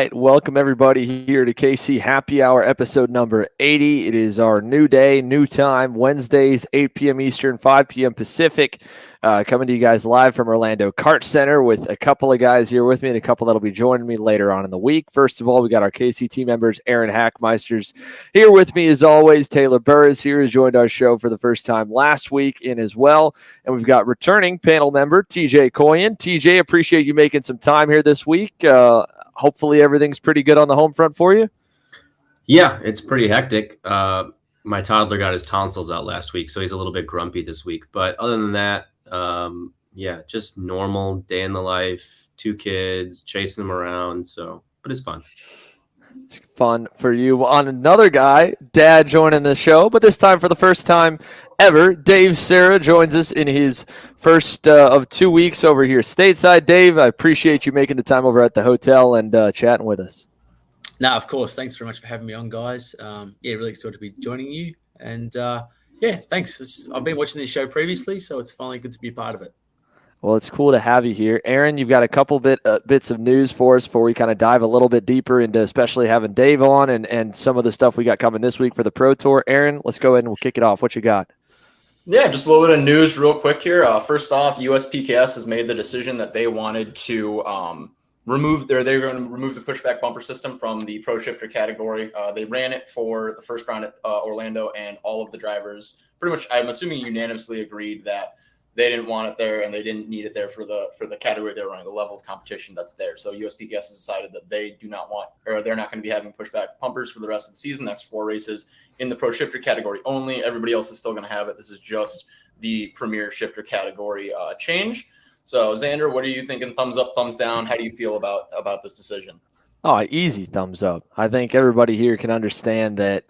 right. Welcome, everybody, here to KC Happy Hour, episode number 80. It is our new day, new time, Wednesdays, 8 p.m. Eastern, 5 p.m. Pacific. Coming to you guys live from Orlando Kart Center with a couple of guys here with me and a couple that'll be joining me later on in the week. First of all, we got our KC team members, Aaron Hachmeister here with me as always. Taylor Burris here has joined our show for the first time last week in as well. And we've got returning panel member, TJ Koyen. TJ, appreciate you making some time here this week. Hopefully everything's pretty good on the home front for you. Yeah, it's pretty hectic. My toddler got his tonsils out last week, so he's a little bit grumpy this week. But other than that, yeah, just normal day in the life, 2 kids, chasing them around. But it's fun. It's fun for you. On another guy, Dad joining the show, but this time for the first time ever, Dave Sera joins us in his first of 2 weeks over here stateside. Dave, I appreciate you making the time over at the hotel and chatting with us. No, of course. Thanks very much for having me on, guys. Yeah, really excited to be joining you. And yeah, thanks. I've been watching this show previously, so it's finally good to be a part of it. Well, it's cool to have you here. Aaron, you've got a couple bits of news for us before we kind of dive a little bit deeper into especially having Dave on and some of the stuff we got coming this week for the Pro Tour. Aaron, let's go ahead and we'll kick it off. What you got? Yeah, just a little bit of news real quick here. First off, USPKS has made the decision that they wanted to they're going to remove the pushback bumper system from the Pro Shifter category. They ran it for the first round at Orlando, and all of the drivers pretty much, I'm assuming, unanimously agreed that they didn't want it there and they didn't need it there for the category they're running, the level of competition that's there. So USPKS has decided that they do not want, or they're not going to be having pushback bumpers for the rest of the season. That's 4 races in the Pro Shifter category only. Everybody else is still going to have it. This is just the Premier Shifter category change. So Xander, what are you thinking? Thumbs up, thumbs down? How do you feel about this decision? Oh, easy thumbs up. I think everybody here can understand that,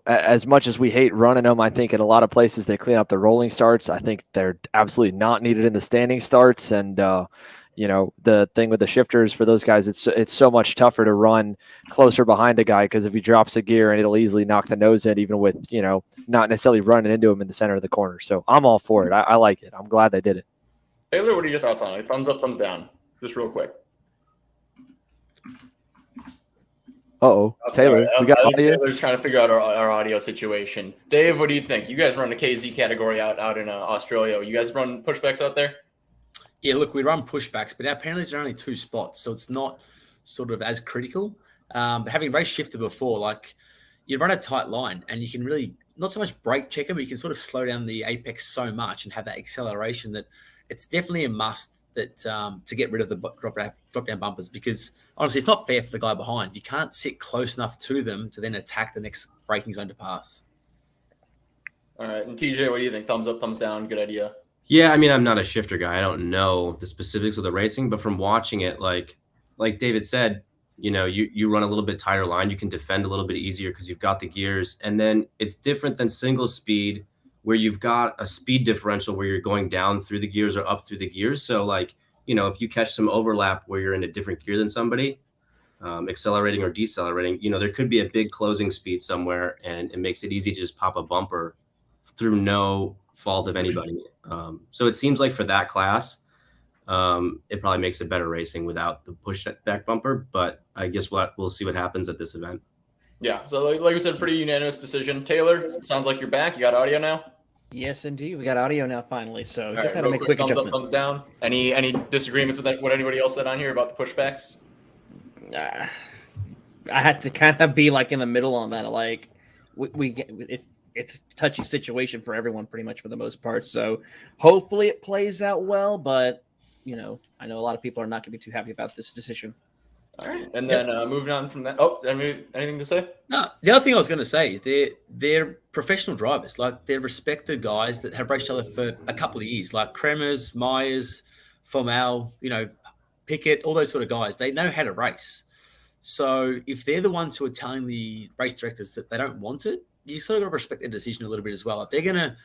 as much as we hate running them, I think in a lot of places they clean up the rolling starts. I think they're absolutely not needed in the standing starts. And, the thing with the shifters for those guys, it's so much tougher to run closer behind a guy because if he drops a gear and it'll easily knock the nose in, even with, not necessarily running into him in the center of the corner. So I'm all for it. I like it. I'm glad they did it. Taylor, what are your thoughts on it? Thumbs up, thumbs down? Just real quick. Taylor, we got audio. Taylor's trying to figure out our audio situation. Dave, what do you think? You guys run the KZ category out in Australia. You guys run pushbacks out there? Yeah, look, we run pushbacks, but our penalties are only 2 spots, so it's not sort of as critical. But having race shifted before, like you run a tight line and you can really not so much brake check them, but you can sort of slow down the apex so much and have that acceleration that it's definitely a must that to get rid of the drop down bumpers, because honestly, it's not fair for the guy behind. You can't sit close enough to them to then attack the next braking zone to pass. All right, and TJ, what do you think? Thumbs up, thumbs down? Good idea. Yeah, I mean, I'm not a shifter guy. I don't know the specifics of the racing, but from watching it, like David said, you run a little bit tighter line. You can defend a little bit easier because you've got the gears. And then it's different than single speed where you've got a speed differential where you're going down through the gears or up through the gears. So if you catch some overlap where you're in a different gear than somebody, accelerating or decelerating, there could be a big closing speed somewhere and it makes it easy to just pop a bumper through no fault of anybody. So it seems like for that class, it probably makes it better racing without the push back bumper, but I guess we'll see what happens at this event. Yeah. So like we said, pretty unanimous decision. Taylor, sounds like you're back. You got audio now? Yes, indeed. We got audio now finally. So All just right, had to make a quick thumbs adjustment. up, thumbs down. Any disagreements with what anybody else said on here about the pushbacks? I had to kind of be like in the middle on that. Like it's a touchy situation for everyone pretty much for the most part. So hopefully it plays out well, but I know a lot of people are not going to be too happy about this decision. All right, and then moving on from that. Oh, anything to say? No, the other thing I was going to say is they're professional drivers. Like they're respected guys that have raced each other for a couple of years, like Kremers, Myers, Formel, Pickett, all those sort of guys. They know how to race. So if they're the ones who are telling the race directors that they don't want it, you sort of got to respect their decision a little bit as well. Like they're going to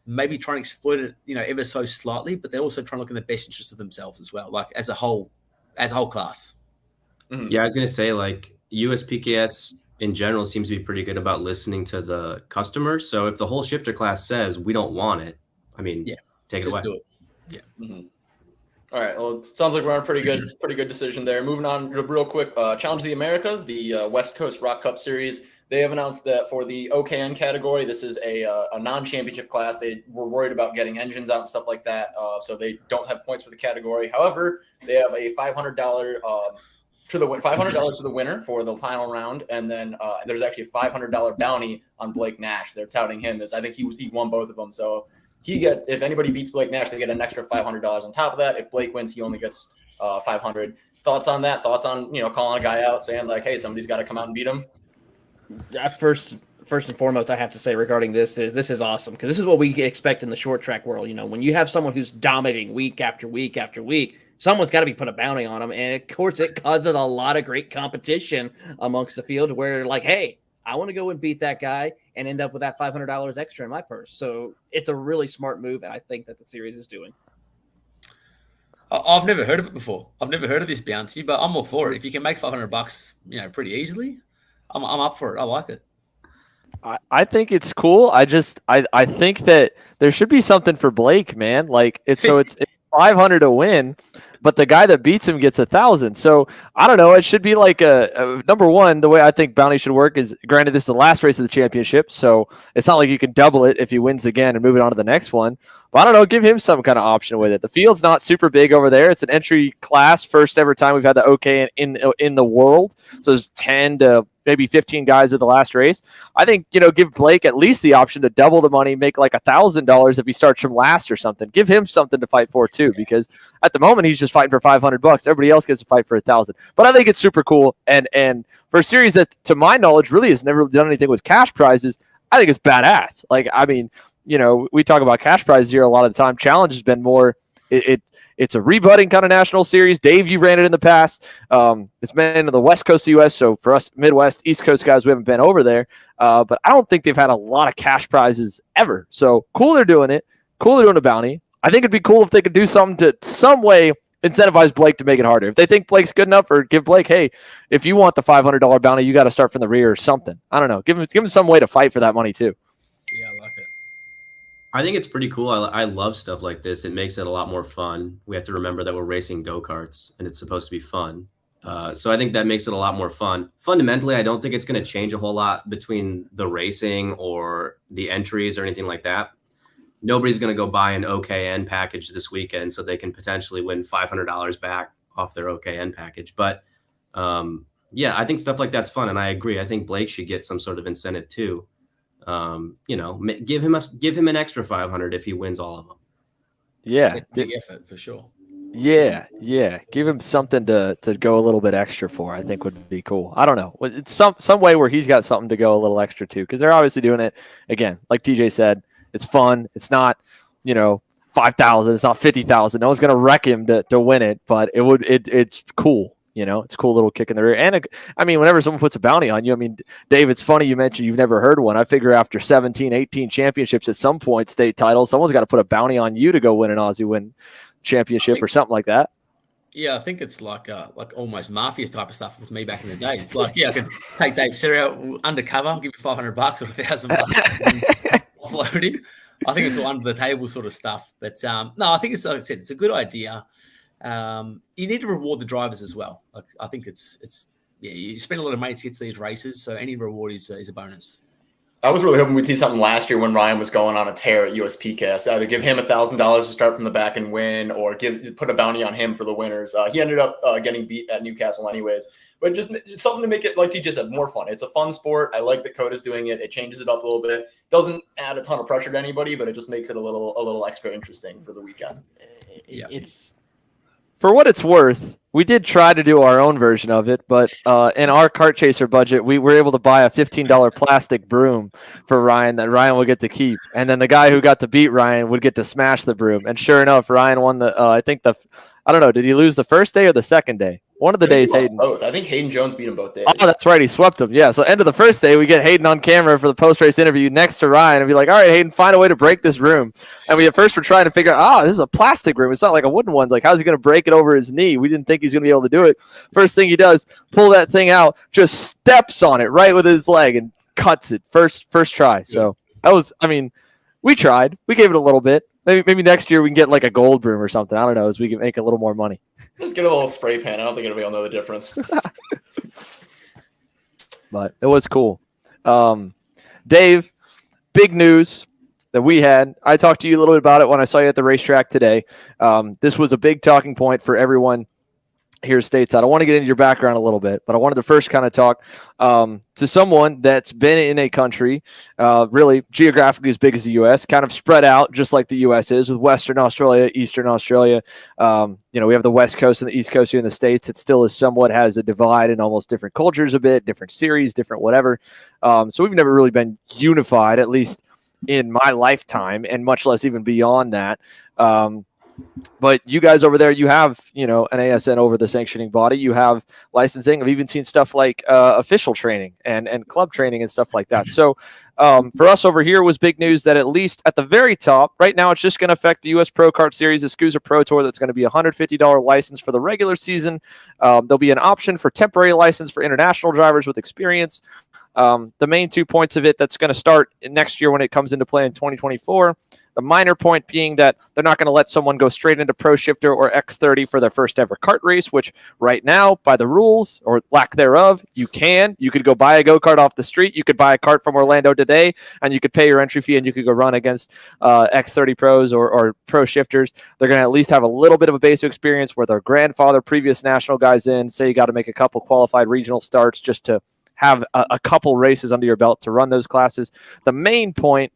maybe try and exploit it, ever so slightly, but they're also trying to look in the best interest of themselves as well, like as a whole class. Mm-hmm. Yeah, I was going to say, USPKS in general seems to be pretty good about listening to the customer. So if the whole shifter class says we don't want it, I mean, take it away. Do it. Yeah. Mm-hmm. All right. Well, sounds like we're on a pretty good decision there. Moving on real quick. Challenge of the Americas, the West Coast Rock Cup Series. They have announced that for the OKN category, this is a non-championship class. They were worried about getting engines out and stuff like that, so they don't have points for the category. However, they have a $500 to the winner for the final round, and then there's actually a $500 bounty on Blake Nash. They're touting him as I think he won both of them, so. If anybody beats Blake Nash, they get an extra $500 on top of that. If Blake wins, he only gets $500. Thoughts on that? Thoughts on calling a guy out, saying like, "Hey, somebody's got to come out and beat him." First and foremost, I have to say regarding this is awesome because this is what we expect in the short track world. When you have someone who's dominating week after week after week, someone's got to be put a bounty on them, and of course, it causes a lot of great competition amongst the field where like, hey. I want to go and beat that guy and end up with that $500 extra in my purse. So it's a really smart move, and I think that the series is doing. I've never heard of it before. I've never heard of this bounty, but I'm all for it. If you can make $500, pretty easily, I'm up for it. I like it. I think it's cool. I think that there should be something for Blake, man. Like it's 500 to win, but the guy that beats him gets 1,000. So I don't know. It should be like a number one. The way I think bounty should work is, granted, this is the last race of the championship, so it's not like you can double it if he wins again and move it on to the next one. But I don't know. Give him some kind of option with it. The field's not super big over there. It's an entry class, first ever time we've had the OK in the world. So there's 10 to maybe 15 guys at the last race. I think, give Blake at least the option to double the money, make like $1,000 if he starts from last or something. Give him something to fight for too, because at the moment he's just fighting for $500. Everybody else gets to fight for 1,000. But I think it's super cool. And for a series that, to my knowledge, really has never done anything with cash prizes, I think it's badass. Like, I mean, we talk about cash prizes here a lot of the time. Challenge has been more, it's a rebutting kind of national series. Dave, you ran it in the past. It's been in the West Coast of the U.S., so for us Midwest, East Coast guys, we haven't been over there. But I don't think they've had a lot of cash prizes ever. So cool they're doing it. Cool they're doing a bounty. I think it'd be cool if they could do something to some way incentivize Blake to make it harder. If they think Blake's good enough, or give Blake, hey, if you want the $500 bounty, you got to start from the rear or something. I don't know. Give him some way to fight for that money too. Yeah, I like it. I think it's pretty cool. I love stuff like this. It makes it a lot more fun. We have to remember that we're racing go-karts and it's supposed to be fun. So I think that makes it a lot more fun. Fundamentally, I don't think it's going to change a whole lot between the racing or the entries or anything like that. Nobody's going to go buy an OKN package this weekend so they can potentially win $500 back off their OKN package. But yeah, I think stuff like that's fun. And I agree. I think Blake should get some sort of incentive too. Give him an extra 500 if he wins all of them. Yeah, big effort for sure. Yeah. Give him something to go a little bit extra for. I think would be cool. I don't know. It's some way where he's got something to go a little extra too, because they're obviously doing it again. Like TJ said, it's fun. It's not 5,000. It's not 50,000. No one's gonna wreck him to win it, but it's cool. It's a cool little kick in the rear. And whenever someone puts a bounty on you, Dave, it's funny you mentioned you've never heard one. I figure after 17, 18 championships at some point, state titles, someone's got to put a bounty on you to go win an Aussie Win championship or something like that. Yeah, I think it's like almost mafia type of stuff with me back in the day. It's like, yeah, I can take Dave Sera out undercover, I'll give you $500 or $1,000 offload him. I think it's all under the table sort of stuff. But no, I think it's, like I said, it's a good idea. You need to reward the drivers as well. Like, I think it's you spend a lot of money to get to these races, so any reward is a bonus. I was really hoping we'd see something last year when Ryan was going on a tear at USPCast. Either give him $1,000 to start from the back and win, or put a bounty on him for the winners. He ended up getting beat at Newcastle anyways. But just something to make it, like TJ said, more fun. It's a fun sport. I like that Coda's doing it. It changes it up a little bit. Doesn't add a ton of pressure to anybody, but it just makes it a little extra interesting for the weekend. Yeah, It's For what it's worth, we did try to do our own version of it, but in our kart chaser budget, we were able to buy a $15 plastic broom for Ryan that Ryan would get to keep. And then the guy who got to beat Ryan would get to smash the broom. And sure enough, Ryan won I don't know, did he lose the first day or the second day? One of the days, Hayden. Both. I think Hayden Jones beat him both days. Oh, that's right. He swept him. Yeah. So end of the first day, we get Hayden on camera for the post-race interview next to Ryan and be like, all right, Hayden, find a way to break this room. And we at first were trying to figure out, this is a plastic room. It's not like a wooden one. Like, how's he going to break it over his knee? We didn't think he's going to be able to do it. First thing he does, pull that thing out, just steps on it right with his leg and cuts it. First try. So that was, we tried. We gave it a little bit. Maybe next year we can get like a gold broom or something. I don't know, so we can make a little more money. Just get a little spray pan. I don't think anybody will know the difference. But it was cool. Dave, big news that we had. I talked to you a little bit about it when I saw you at the racetrack today. This was a big talking point for everyone here stateside. I want to get into your background a little bit, but I wanted to first kind of talk to someone that's been in a country really geographically as big as the U.S., kind of spread out just like the U.S. is, with Western Australia, Eastern Australia. We have the West Coast and the East Coast here in the States. It still is somewhat has a divide and almost different cultures a bit, different series, different whatever. So we've never really been unified, at least in my lifetime, and much less even beyond that. But you guys over there, you have, an ASN over the sanctioning body. You have licensing. I've even seen stuff like official training and club training and stuff like that. So for us over here, it was big news that at least at the very top, right now, it's just going to affect the U.S. Pro Kart Series, the SCUSA Pro Tour. That's going to be a $150 license for the regular season. There'll be an option for temporary license for international drivers with experience. The main 2 points of it that's going to start next year when it comes into play in 2024. The minor point being that they're not going to let someone go straight into Pro Shifter or X30 for their first ever kart race, which right now, by the rules or lack thereof, you can. You could go buy a go-kart off the street. You could buy a kart from Orlando today, and you could pay your entry fee, and you could go run against X30 pros or Pro Shifters. They're going to at least have a little bit of a basic experience where their grandfather, previous national guys in. Say you got to make a couple qualified regional starts just to have a couple races under your belt to run those classes. The main point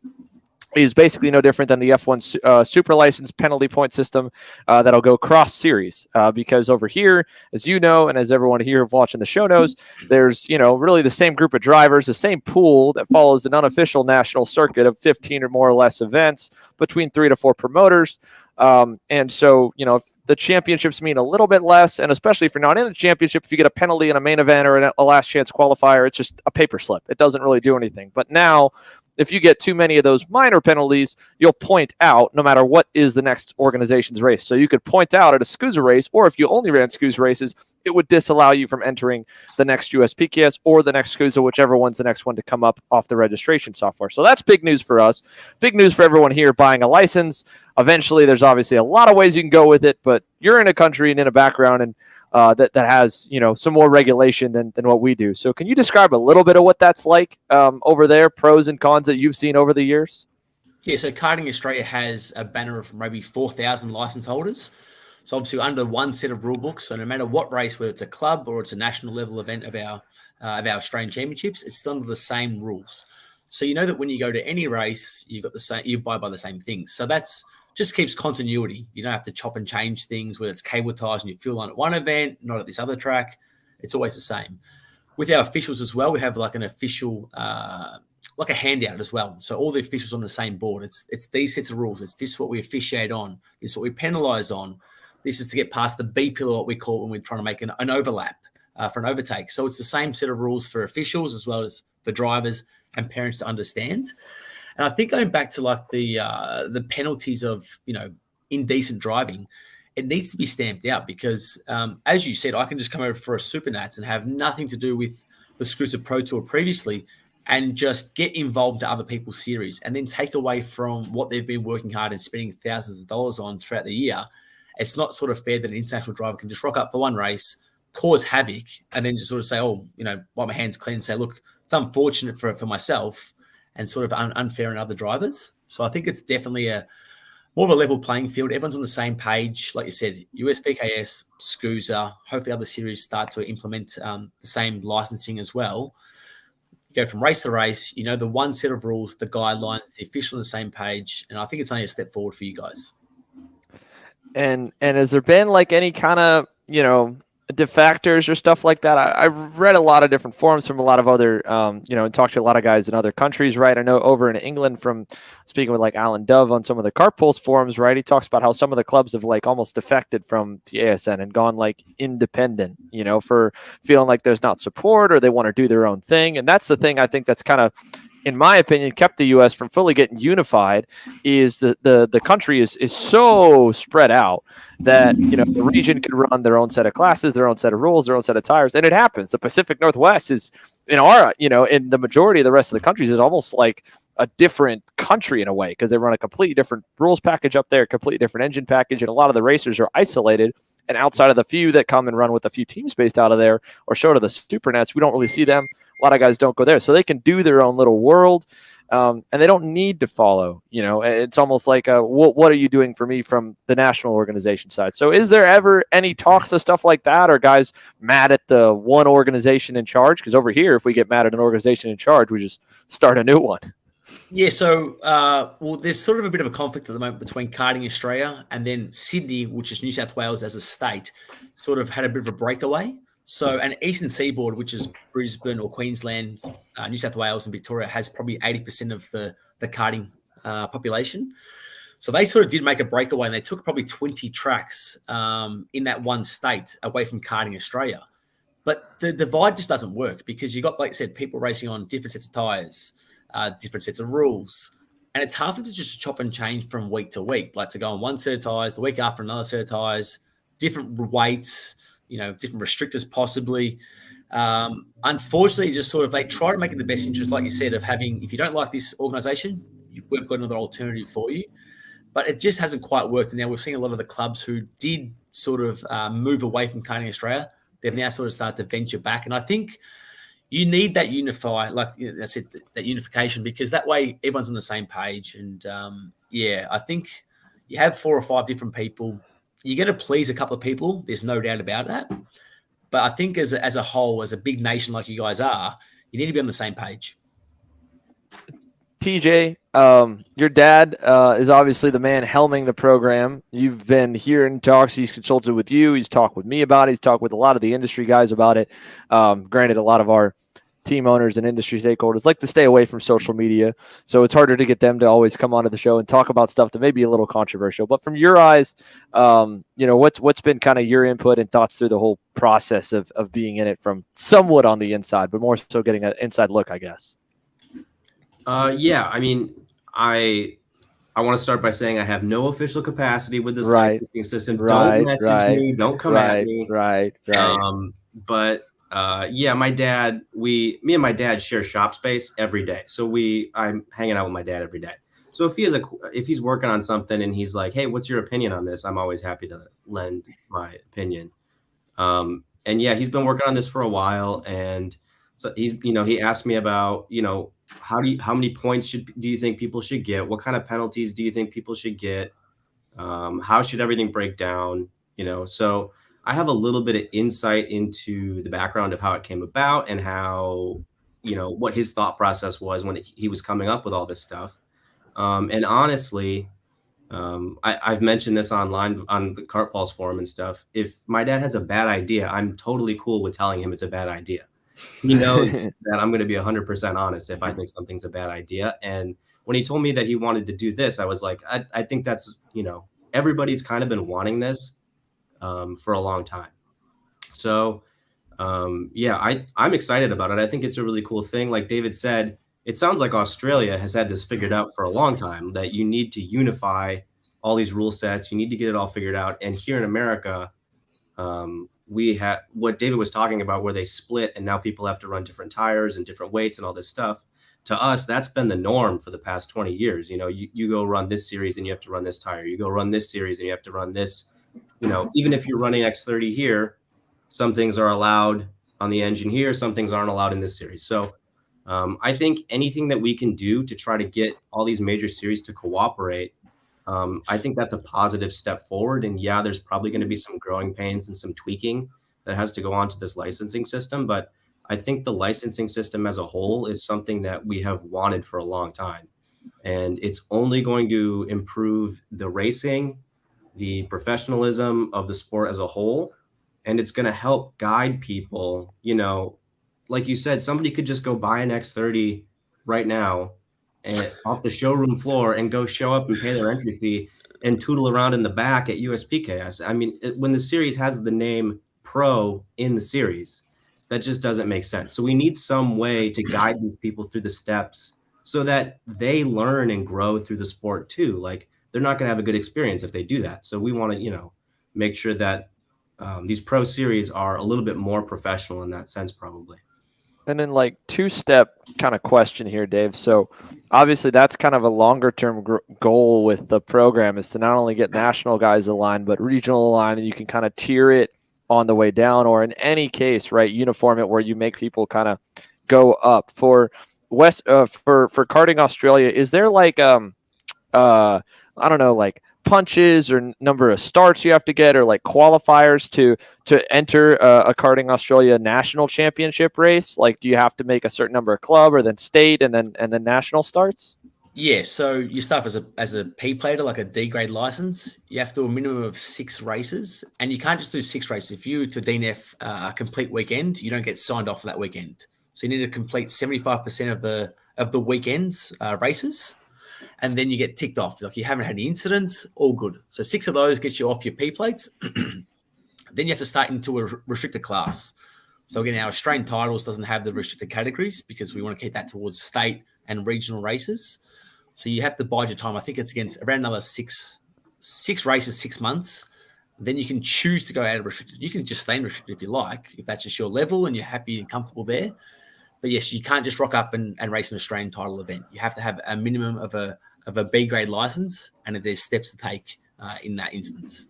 is basically no different than the F1 super license penalty point system that'll go cross series because over here, as you know, and as everyone here watching the show knows, there's, really the same group of drivers, the same pool that follows an unofficial national circuit of 15 or more or less events between 3 to 4 promoters. And so, if the championships mean a little bit less, and especially if you're not in a championship, if you get a penalty in a main event or a last chance qualifier, it's just a paper slip. It doesn't really do anything. But now, if you get too many of those minor penalties, you'll point out no matter what is the next organization's race. So you could point out at a SCUSA race, or if you only ran SCUSA races, it would disallow you from entering the next USPKS or the next SCUSA, whichever one's the next one to come up off the registration software. So that's big news for us. Big news for everyone here buying a license. Eventually, there's obviously a lot of ways you can go with it, but you're in a country and in a background and that has, some more regulation than what we do. So can you describe a little bit of what that's like over there, pros and cons that you've seen over the years? Yeah, so Karting Australia has a banner of maybe 4,000 license holders. So obviously under one set of rule books. So no matter what race, whether it's a club or it's a national level event of our Australian championships, it's still under the same rules. So you know that when you go to any race, you've got the same, you abide by the same things. So that's just keeps continuity. You don't have to chop and change things, whether it's cable ties and you fuel on at one event, not at this other track. It's always the same. With our officials as well, we have like an official, like a handout as well. So all the officials on the same board. It's these sets of rules. It's this what we officiate on. This what we penalise on. This is to get past the B pillar, what we call it when we're trying to make an overlap for an overtake. So it's the same set of rules for officials as well as for drivers and parents to understand. And I think going back to like the penalties of, indecent driving, it needs to be stamped out because, as you said, I can just come over for a Super Nats and have nothing to do with the SCUSA Pro Tour previously and just get involved in other people's series and then take away from what they've been working hard and spending thousands of dollars on throughout the year. It's not sort of fair that an international driver can just rock up for one race, cause havoc, and then just sort of say, wipe my hands clean and say, look, it's unfortunate for myself and sort of unfair in other drivers. So I think it's definitely more of a level playing field. Everyone's on the same page. Like you said, USPKS, SCUSA, hopefully other series start to implement the same licensing as well. You go from race to race, the one set of rules, the guidelines, the official on the same page. And I think it's only a step forward for you guys. And has there been like any kind of, defactors or stuff like that? I read a lot of different forums from a lot of other, and talked to a lot of guys in other countries, right? I know over in England from speaking with like Alan Dove on some of the Kart Pulse forums, right? He talks about how some of the clubs have like almost defected from the ASN and gone like independent, for feeling like there's not support or they want to do their own thing. And that's the thing I think that's kind of, in my opinion, kept the U.S. from fully getting unified is the country is so spread out that, the region could run their own set of classes, their own set of rules, their own set of tires. And it happens. The Pacific Northwest is in our, in the majority of the rest of the countries is almost like a different country in a way, because they run a completely different rules package up there, completely different engine package, and a lot of the racers are isolated. And outside of the few that come and run with a few teams based out of there or show to the Supernets, we don't really see them. A lot of guys don't go there, so they can do their own little world, and they don't need to follow. It's almost like, what are you doing for me from the national organization side? So is there ever any talks of stuff like that? Or guys mad at the one organization in charge? Because over here, if we get mad at an organization in charge, we just start a new one. Yeah, so there's sort of a bit of a conflict at the moment between Karting Australia and then Sydney, which is New South Wales as a state, sort of had a bit of a breakaway. So, and Eastern Seaboard, which is Brisbane or Queensland, New South Wales and Victoria, has probably 80% of the karting population. So they sort of did make a breakaway, and they took probably 20 tracks in that one state away from Karting Australia. But the divide just doesn't work, because you got, like I said, people racing on different sets of tyres, different sets of rules. And it's hard to just chop and change from week to week, like to go on one set of tyres, the week after another set of tyres, different weights, different restrictors possibly. Unfortunately, just sort of they try to make it the best interest, like you said, of having, if you don't like this organisation, we've got another alternative for you. But it just hasn't quite worked. And now we're seeing a lot of the clubs who did sort of move away from Karting Australia, they've now sort of started to venture back. And I think you need that I said, that unification, because that way everyone's on the same page. And I think you have 4 or 5 different people. You're going to please a couple of people. There's no doubt about that. But I think as a whole, as a big nation like you guys are, you need to be on the same page. TJ, your dad is obviously the man helming the program. You've been hearing talks. He's consulted with you. He's talked with me about it. He's talked with a lot of the industry guys about it. Granted, a lot of our team owners and industry stakeholders like to stay away from social media, so it's harder to get them to always come onto the show and talk about stuff that may be a little controversial. But from your eyes, what's been kind of your input and thoughts through the whole process of being in it from somewhat on the inside, but more so getting an inside look, I guess? I mean, I want to start by saying I have no official capacity with this licensing system. Don't message me. Don't come at me. Right. My dad, me and my dad share shop space every day. So I'm hanging out with my dad every day. So if he's working on something and he's like, hey, what's your opinion on this? I'm always happy to lend my opinion. He's been working on this for a while. And so he asked me about, how many points do you think people should get? What kind of penalties do you think people should get? How should everything break down? So I have a little bit of insight into the background of how it came about and how, what his thought process was when he was coming up with all this stuff. And honestly, I've mentioned this online on the Kart Pulse forum and stuff. If my dad has a bad idea, I'm totally cool with telling him it's a bad idea. He knows that I'm going to be 100% honest if I think something's a bad idea. And when he told me that he wanted to do this, I was like, I think that's, everybody's kind of been wanting this for a long time. So, I'm excited about it. I think it's a really cool thing. Like David said, it sounds like Australia has had this figured out for a long time, that you need to unify all these rule sets. You need to get it all figured out. And here in America, we have what David was talking about, where they split and now people have to run different tires and different weights and all this stuff. To us, that's been the norm for the past 20 years. You go run this series and you have to run this tire. You go run this series and you have to run this. Even if you're running X30 here, some things are allowed on the engine here, some things aren't allowed in this series. So I think anything that we can do to try to get all these major series to cooperate, I think that's a positive step forward. And there's probably going to be some growing pains and some tweaking that has to go on to this licensing system. But I think the licensing system as a whole is something that we have wanted for a long time. And it's only going to improve the racing, the professionalism of the sport as a whole. And it's going to help guide people. Like you said, somebody could just go buy an X30 right now and off the showroom floor and go show up and pay their entry fee and tootle around in the back at USPKS. I mean, when the series has the name Pro in the series, that just doesn't make sense. So we need some way to guide these people through the steps so that they learn and grow through the sport too. Like, they're not going to have a good experience if they do that. So we want to, make sure that these pro series are a little bit more professional in that sense, probably. And then like two-step kind of question here, Dave. So obviously that's kind of a longer-term goal with the program is to not only get national guys aligned, but regional aligned, and you can kind of tier it on the way down, or in any case, right, uniform it where you make people kind of go up. For for Karting Australia, is there like I don't know, like punches or number of starts you have to get, or like qualifiers to enter a Karting Australia national championship race? Like, do you have to make a certain number of club or then state and then national starts? Yeah, so you start as a P plater, like a D grade license. You have to do a minimum of 6 races, and you can't just do 6 races. If you to DNF a complete weekend, you don't get signed off for that weekend. So you need to complete 75% of the weekend's races, and then you get ticked off. Like you haven't had any incidents, all good. So 6 of those gets you off your P plates. Then you have to start into a restricted class. So again, our Australian titles doesn't have the restricted categories because we want to keep that towards state and regional races. So you have to bide your time. I think it's against around another six races, 6 months. Then you can choose to go out of restricted. You can just stay in restricted if you like, if that's just your level and you're happy and comfortable there. But yes, you can't just rock up and race an Australian title event. You have to have a minimum of a B grade license, and there's steps to take in that instance.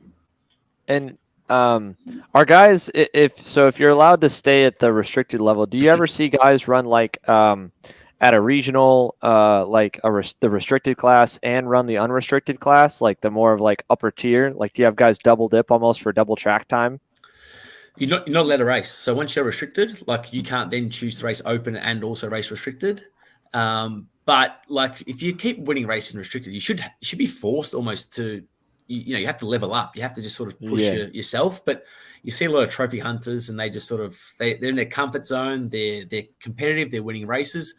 And are guys, if you're allowed to stay at the restricted level, do you ever see guys run like at a regional, like the restricted class and run the unrestricted class, like the more of like upper tier? Like, do you have guys double dip almost for double track time? You're not allowed to race. So once you're restricted, like you can't then choose to race open and also race restricted. But like if you keep winning races in restricted, you should be forced almost to, you have to level up. You have to just sort of push yourself. But you see a lot of trophy hunters, and they just sort of they're in their comfort zone. They're competitive. They're winning races.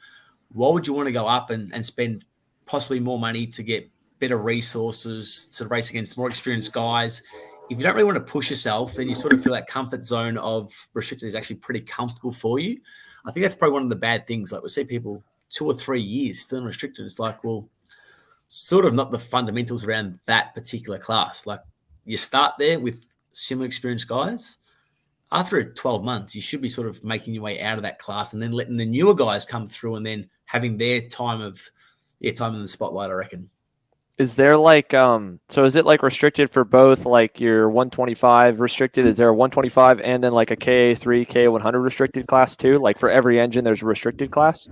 Why would you want to go up and spend possibly more money to get better resources to race against more experienced guys? If you don't really want to push yourself, then you sort of feel that comfort zone of restricted is actually pretty comfortable for you. I think that's probably one of the bad things. Like we see people 2 or 3 years still in restricted. It's like, well, sort of not the fundamentals around that particular class. Like you start there with similar experienced guys. After 12 months, you should be sort of making your way out of that class and then letting the newer guys come through and then having their time in the spotlight, I reckon. Is there like, so is it like restricted for both like your 125 restricted? Is there a 125 and then like a KA3, KA100 restricted class too? Like for every engine, there's a restricted class?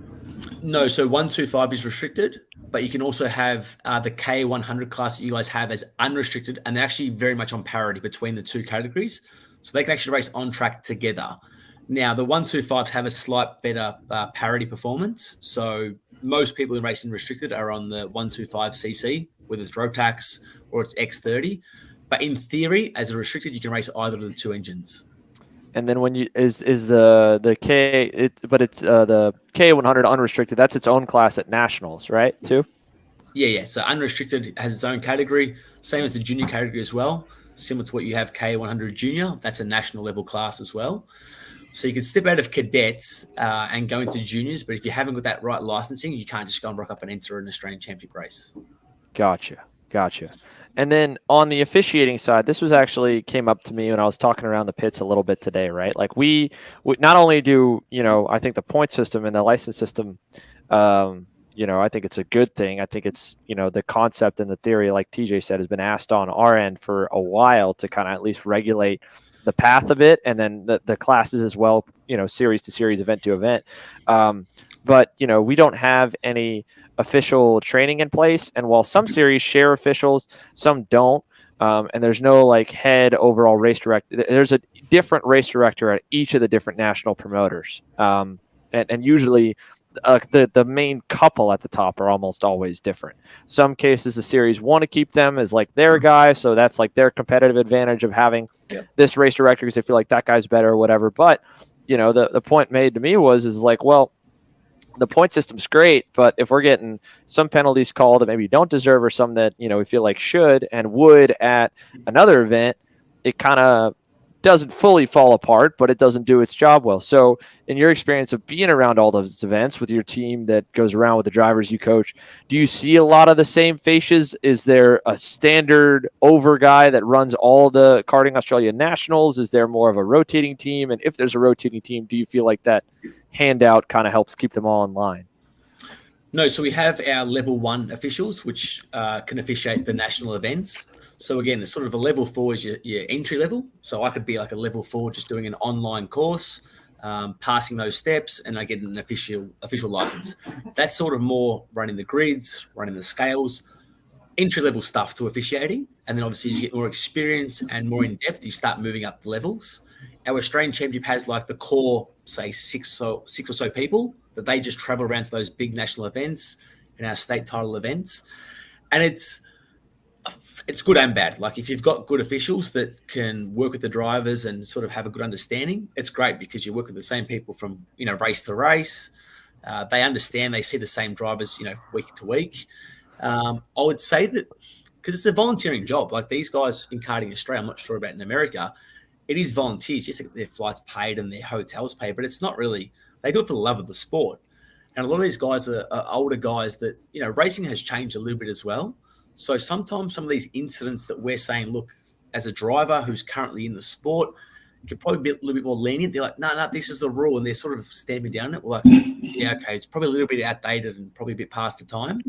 No, so 125 is restricted, but you can also have the KA100 class that you guys have as unrestricted, and they're actually very much on parity between the two categories. So they can actually race on track together. Now, the 125s have a slight better parity performance. So most people who race in restricted are on the 125cc, whether it's Rotax or it's X30. But in theory, as a restricted, you can race either of the 2 engines. And then when you is the K, but it's the K100 unrestricted. That's its own class at nationals, right? Too. Yeah. So unrestricted has its own category, same as the junior category as well. Similar to what you have K100 junior, that's a national level class as well. So you can step out of cadets and go into juniors, but if you haven't got that right licensing, you can't just go and rock up and enter an Australian Championship race. Gotcha. And then on the officiating side, this was actually came up to me when I was talking around the pits a little bit today, right? Like we not only do, I think the point system and the license system, I think it's a good thing. I think it's, the concept and the theory, like TJ said, has been asked on our end for a while to kind of at least regulate the path of it, and then the classes as well, series to series, event to event. But, we don't have any official training in place. And while some series share officials, some don't. And there's no like head overall race director. There's a different race director at each of the different national promoters. And usually the main couple at the top are almost always different. Some cases the series want to keep them as like their guy, so that's like their competitive advantage of having this race director because they feel like that guy's better or whatever. But the point made to me is like, well, the point system's great, but if we're getting some penalties called that maybe don't deserve, or some that we feel like should and would at another event, it kind of doesn't fully fall apart, but it doesn't do its job well. So in your experience of being around all those events with your team that goes around with the drivers you coach, do you see a lot of the same faces? Is there a standard over guy that runs all the Karting Australia Nationals? Is there more of a rotating team? And if there's a rotating team, do you feel like that handout kind of helps keep them all in line? No, so we have our level 1 officials, which can officiate the national events. So again, it's sort of a level 4 is your entry level. So I could be like a level 4 just doing an online course, passing those steps, and I get an official license. That's sort of more running the grids, running the scales, entry level stuff to officiating. And then obviously as you get more experience and more in depth, you start moving up the levels. Our Australian Championship has like the core, say six or so people that they just travel around to those big national events and our state title events. And it's good and bad. Like if you've got good officials that can work with the drivers and sort of have a good understanding, it's great because you work with the same people from, race to race. They understand, they see the same drivers, week to week. I would say that because it's a volunteering job, like these guys in karting Australia, I'm not sure about in America, it is volunteers, just like their flights paid and their hotels paid, but it's not really, they do it for the love of the sport. And a lot of these guys are older guys that, racing has changed a little bit as well. So sometimes some of these incidents that we're saying, look, as a driver who's currently in the sport, could probably be a little bit more lenient. They're like, no, this is the rule. And they're sort of stamping down it. We're like, yeah, okay, it's probably a little bit outdated and probably a bit past the time.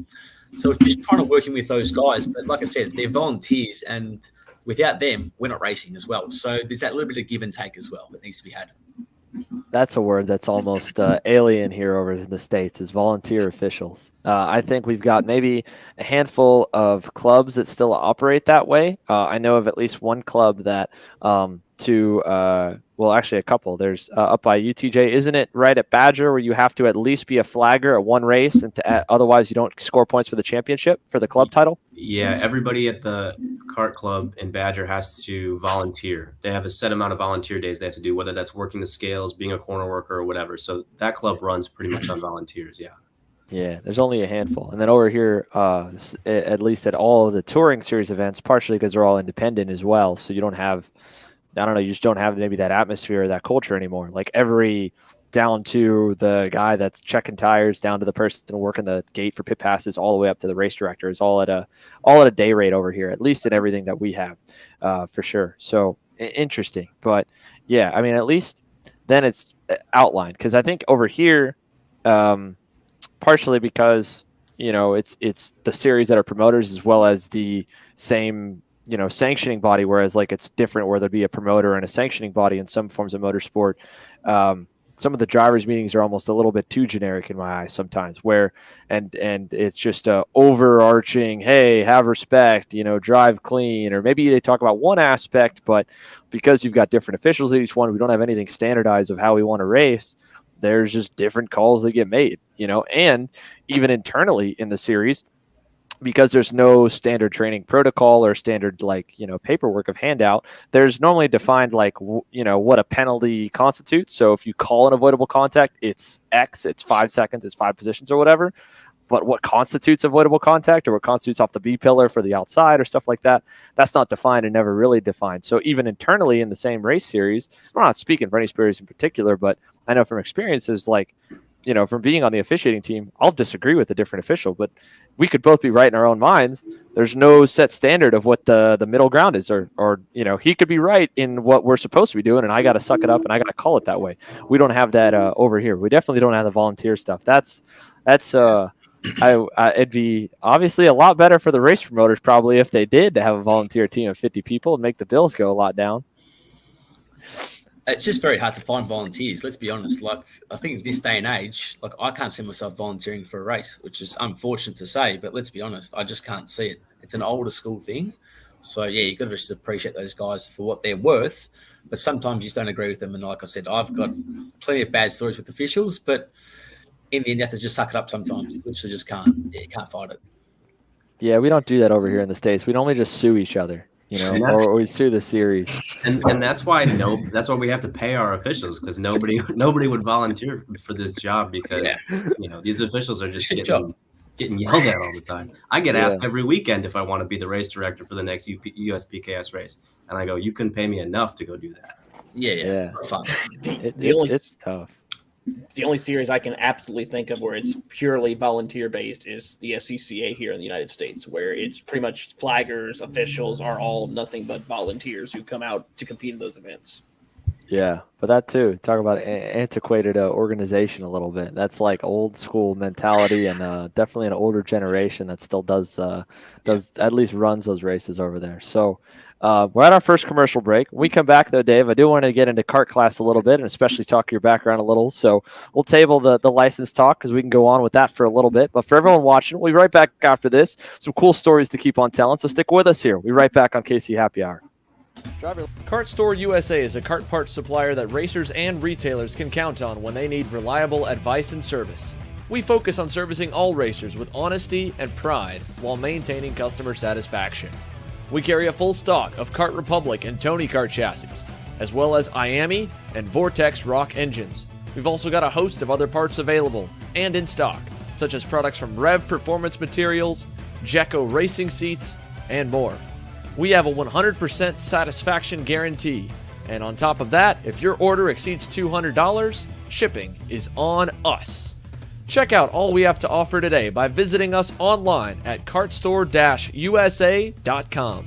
So it's just trying to working with those guys. But like I said, they're volunteers, and without them, we're not racing as well. So there's that little bit of give and take as well that needs to be had. That's a word that's almost alien here over in the States, is volunteer officials. I think we've got maybe a handful of clubs that still operate that way. I know of at least one club that actually a couple. There's up by UTJ, isn't it right at Badger, where you have to at least be a flagger at one race, and otherwise you don't score points for the championship, for the club title? Yeah, everybody at the kart club in Badger has to volunteer. They have a set amount of volunteer days they have to do, whether that's working the scales, being a corner worker, or whatever. So that club runs pretty much on volunteers, yeah. Yeah, there's only a handful. And then over here, at least at all of the touring series events, partially because they're all independent as well, so you don't have, you just don't have maybe that atmosphere or that culture anymore. Like every down to the guy that's checking tires, down to the person working the gate for pit passes, all the way up to the race director is all at a day rate over here, at least in everything that we have, for sure. So interesting, but yeah, I mean, at least then it's outlined, because I think over here, partially because it's the series that are promoters as well as the same sanctioning body, whereas like it's different where there'd be a promoter and a sanctioning body in some forms of motorsport. Some of the drivers' meetings are almost a little bit too generic in my eyes sometimes, where and it's just a overarching, hey, have respect, drive clean, or maybe they talk about one aspect, but because you've got different officials at each one, we don't have anything standardized of how we want to race. There's just different calls that get made, and even internally in the series, because there's no standard training protocol or standard paperwork of handout, there's normally defined what a penalty constitutes. So if you call an avoidable contact, it's X, it's 5 seconds, it's 5 positions or whatever. But what constitutes avoidable contact, or what constitutes off the B pillar for the outside or stuff like that, that's not defined and never really defined. So even internally in the same race series, I'm not speaking for any series in particular, but I know from experiences, from being on the officiating team, I'll disagree with a different official, but we could both be right in our own minds. There's no set standard of what the middle ground is, or he could be right in what we're supposed to be doing, and I got to suck it up and I got to call it that way. We don't have that over here. We definitely don't have the volunteer stuff. It'd be obviously a lot better for the race promoters probably if they did to have a volunteer team of 50 people and make the bills go a lot down. It's just very hard to find volunteers. Let's be honest. I think in this day and age, I can't see myself volunteering for a race, which is unfortunate to say, but let's be honest, I just can't see it. It's an older school thing. So yeah, you've got to just appreciate those guys for what they're worth, but sometimes you just don't agree with them. And like I said, I've got plenty of bad stories with officials, but in the end, you have to just suck it up sometimes. You literally just can't. Yeah, you can't fight it. Yeah, we don't do that over here in the States. We normally just sue each other. Or we sue the series, and that's why we have to pay our officials, because nobody would volunteer for this job, because these officials are just getting yelled at all the time. I get asked every weekend if I want to be the race director for the next USPKS race, and I go, you couldn't pay me enough to go do that. Yeah. It's not fun. It's tough. The only series I can absolutely think of where it's purely volunteer based is the SCCA here in the United States, where it's pretty much flaggers, officials are all nothing but volunteers who come out to compete in those events. Yeah, but that too. Talk about antiquated organization a little bit. That's like old school mentality, and definitely an older generation that still does at least runs those races over there. So we're at our first commercial break. When we come back though, Dave, I do want to get into kart class a little bit, and especially talk your background a little. So we'll table the license talk because we can go on with that for a little bit. But for everyone watching, we'll be right back after this. Some cool stories to keep on telling. So stick with us here. We'll be right back on KC Happy Hour. Kart Store USA is a kart parts supplier that racers and retailers can count on when they need reliable advice and service. We focus on servicing all racers with honesty and pride while maintaining customer satisfaction. We carry a full stock of Kart Republic and Tony Kart chassis, as well as Iami and Vortex Rock engines. We've also got a host of other parts available and in stock, such as products from Rev Performance Materials, Jecco Racing Seats, and more. We have a 100% satisfaction guarantee. And on top of that, if your order exceeds $200, shipping is on us. Check out all we have to offer today by visiting us online at kartstore-usa.com.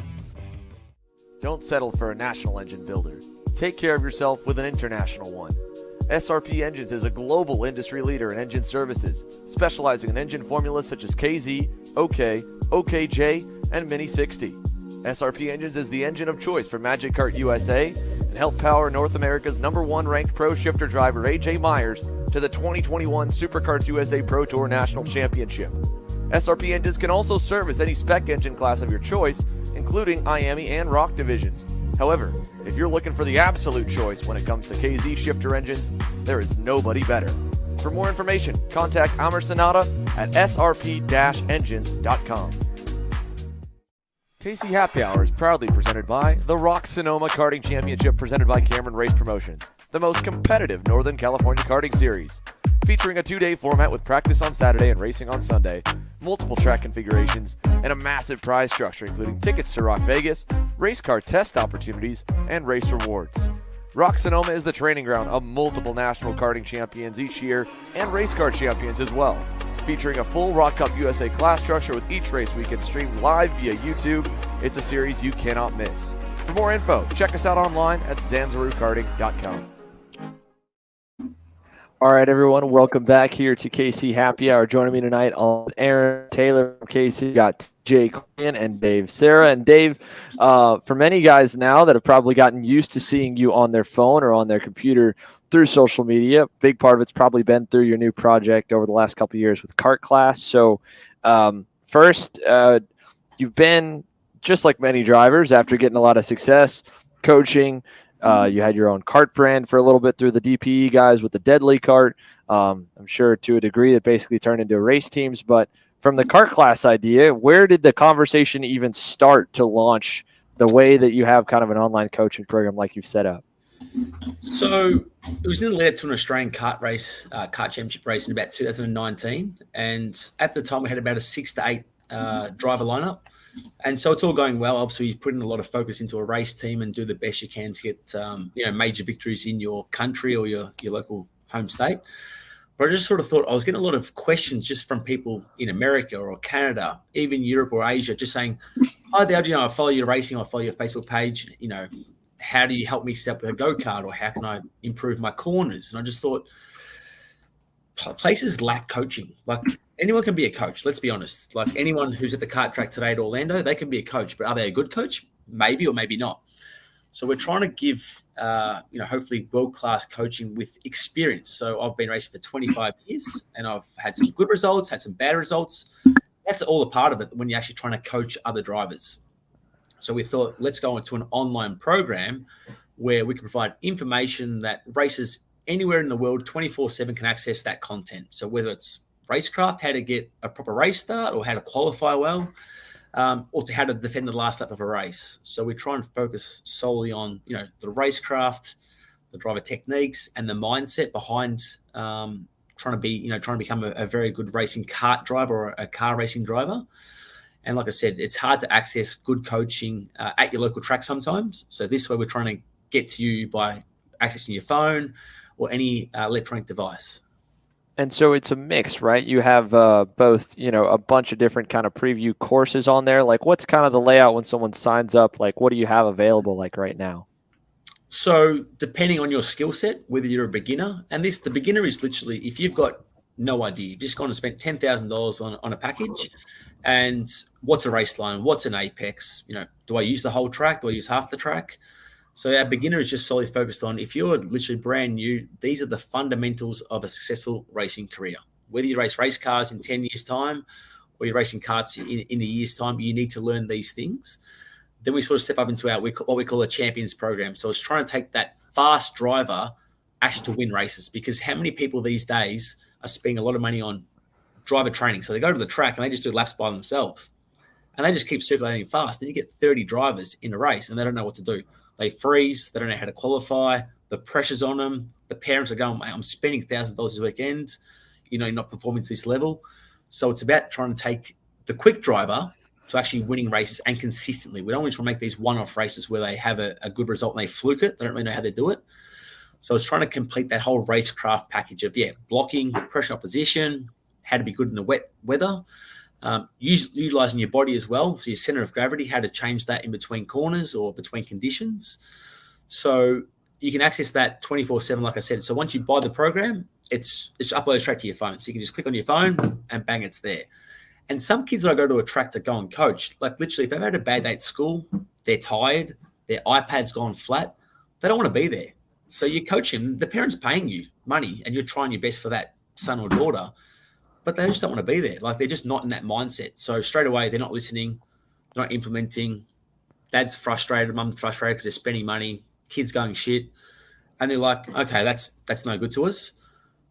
Don't settle for a national engine builder. Take care of yourself with an international one. SRP Engines is a global industry leader in engine services, specializing in engine formulas such as KZ, OK, OKJ, and Mini 60. SRP Engines is the engine of choice for Magic Kart USA and helped power North America's #1 ranked pro shifter driver AJ Myers to the 2021 Superkarts USA Pro Tour National Championship. SRP Engines can also service any spec engine class of your choice, including Iami and Rock divisions. However, if you're looking for the absolute choice when it comes to KZ shifter engines, there is nobody better. For more information, contact Amr Sanada at srp-engines.com. KC Happy Hour is proudly presented by the Rock Sonoma Karting Championship, presented by Cameron Race Promotions, the most competitive Northern California karting series. Featuring a 2-day format with practice on Saturday and racing on Sunday, multiple track configurations, and a massive prize structure including tickets to Rock Vegas, race car test opportunities, and race rewards. Rock Sonoma is the training ground of multiple national karting champions each year and race car champions as well. Featuring a full Rock Cup USA class structure with each race weekend streamed live via YouTube, it's a series you cannot miss. For more info, check us out online at zanzarukarting.com. All right, everyone, welcome back here to KC Happy Hour. Joining me tonight on Aaron Taylor from KC, got TJ Koyen and Dave Sera. And Dave, for many guys now that have probably gotten used to seeing you on their phone or on their computer through social media, big part of it's probably been through your new project over the last couple of years with Kart Class. So first, you've been, just like many drivers, after getting a lot of success, coaching. You had your own kart brand for a little bit through the DPE guys with the Deadly Kart. I'm sure to a degree it basically turned into race teams. But from the Kart Class idea, where did the conversation even start to launch the way that you have kind of an online coaching program like you've set up? So it was in the lead up to an Australian kart race, kart championship race in about 2019. And at the time we had about a 6 to 8 driver lineup. And so it's all going well. Obviously, you put in a lot of focus into a race team and do the best you can to get major victories in your country or your local home state. But I just sort of thought I was getting a lot of questions just from people in America or Canada, even Europe or Asia, just saying, "Hi there, I follow your racing, I follow your Facebook page. How do you help me set up a go-kart, or how can I improve my corners?" And I just thought, places lack coaching. Like, anyone can be a coach. Let's be honest. Like, anyone who's at the kart track today at Orlando, they can be a coach. But are they a good coach? Maybe or maybe not. So we're trying to give, hopefully world-class coaching with experience. So I've been racing for 25 years, and I've had some good results, had some bad results. That's all a part of it when you're actually trying to coach other drivers. So we thought, let's go into an online program where we can provide information that racers anywhere in the world 24/7 can access that content. So whether it's racecraft, how to get a proper race start, or how to qualify well, or to how to defend the last lap of a race. So we try and focus solely on, the racecraft, the driver techniques, and the mindset behind trying to become a very good racing kart driver or a car racing driver. And like I said, it's hard to access good coaching at your local track sometimes. So this way we're trying to get to you by accessing your phone or any electronic device. And so it's a mix, right? You have both, a bunch of different kind of preview courses on there. Like, what's kind of the layout when someone signs up? Like, what do you have available like right now? So depending on your skill set, whether you're a beginner, and the beginner is literally if you've got no idea, you've just gone and spent $10,000 on a package, and what's a race line, what's an apex, do I use the whole track, do I use half the track? So our beginner is just solely focused on, if you're literally brand new, these are the fundamentals of a successful racing career. Whether you race cars in 10 years' time or you're racing karts in a year's time, you need to learn these things. Then we sort of step up into what we call a champions program. So it's trying to take that fast driver actually to win races, because how many people these days are spending a lot of money on driver training? So they go to the track and they just do laps by themselves and they just keep circulating fast. Then you get 30 drivers in a race and they don't know what to do. They freeze. They don't know how to qualify. The pressure's on them. The parents are going, I'm spending $1,000 this weekend. You're not performing to this level. So it's about trying to take the quick driver to actually winning races and consistently. We don't want to make these one-off races where they have a good result and they fluke it. They don't really know how they do it. So it's trying to complete that whole racecraft package of, blocking, pressure opposition, how to be good in the wet weather, utilizing your body as well. So your center of gravity, how to change that in between corners or between conditions. So you can access that 24/7, like I said. So once you buy the program, it's uploaded straight to your phone. So you can just click on your phone and bang, it's there. And some kids that I go to a track to go and coach, like literally if they've had a bad day at school, they're tired, their iPad's gone flat, they don't want to be there. So you coach him, the parent's paying you money and you're trying your best for that son or daughter, but they just don't want to be there. Like they're just not in that mindset. So straight away, they're not listening, they're not implementing. Dad's frustrated, mum's frustrated because they're spending money, kids going shit. And they're like, okay, that's no good to us.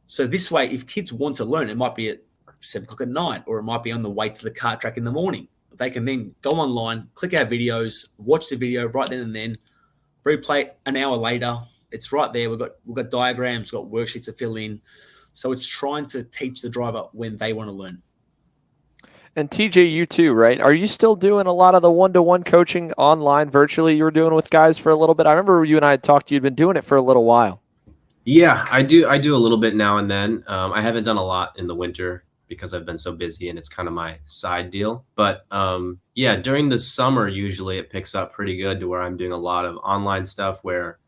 So this way, if kids want to learn, it might be at 7 o'clock at night, or it might be on the way to the kart track in the morning. They can then go online, click our videos, watch the video right then and then, replay it an hour later. It's right there. We've got diagrams, we've got worksheets to fill in. So it's trying to teach the driver when they want to learn. And TJ, you too, right? Are you still doing a lot of the one-to-one coaching online virtually you were doing with guys for a little bit? I remember you and I had talked, you'd been doing it for a little while. Yeah, I do a little bit now and then. I haven't done a lot in the winter because I've been so busy and it's kind of my side deal. But during the summer, usually it picks up pretty good to where I'm doing a lot of online stuff where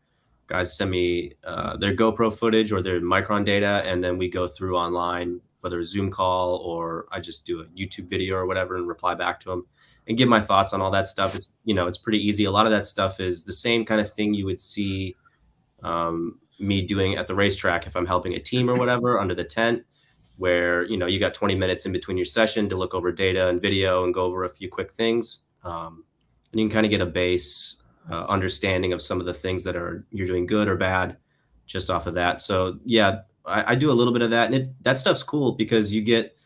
guys send me their GoPro footage or their Micron data, and then we go through online, whether a Zoom call or I just do a YouTube video or whatever and reply back to them and give my thoughts on all that stuff. It's, it's pretty easy. A lot of that stuff is the same kind of thing you would see me doing at the racetrack if I'm helping a team or whatever under the tent, where, you got 20 minutes in between your session to look over data and video and go over a few quick things. And you can kind of get a base understanding of some of the things that you're doing good or bad just off of that. So yeah, I do a little bit of that, and that stuff's cool because you get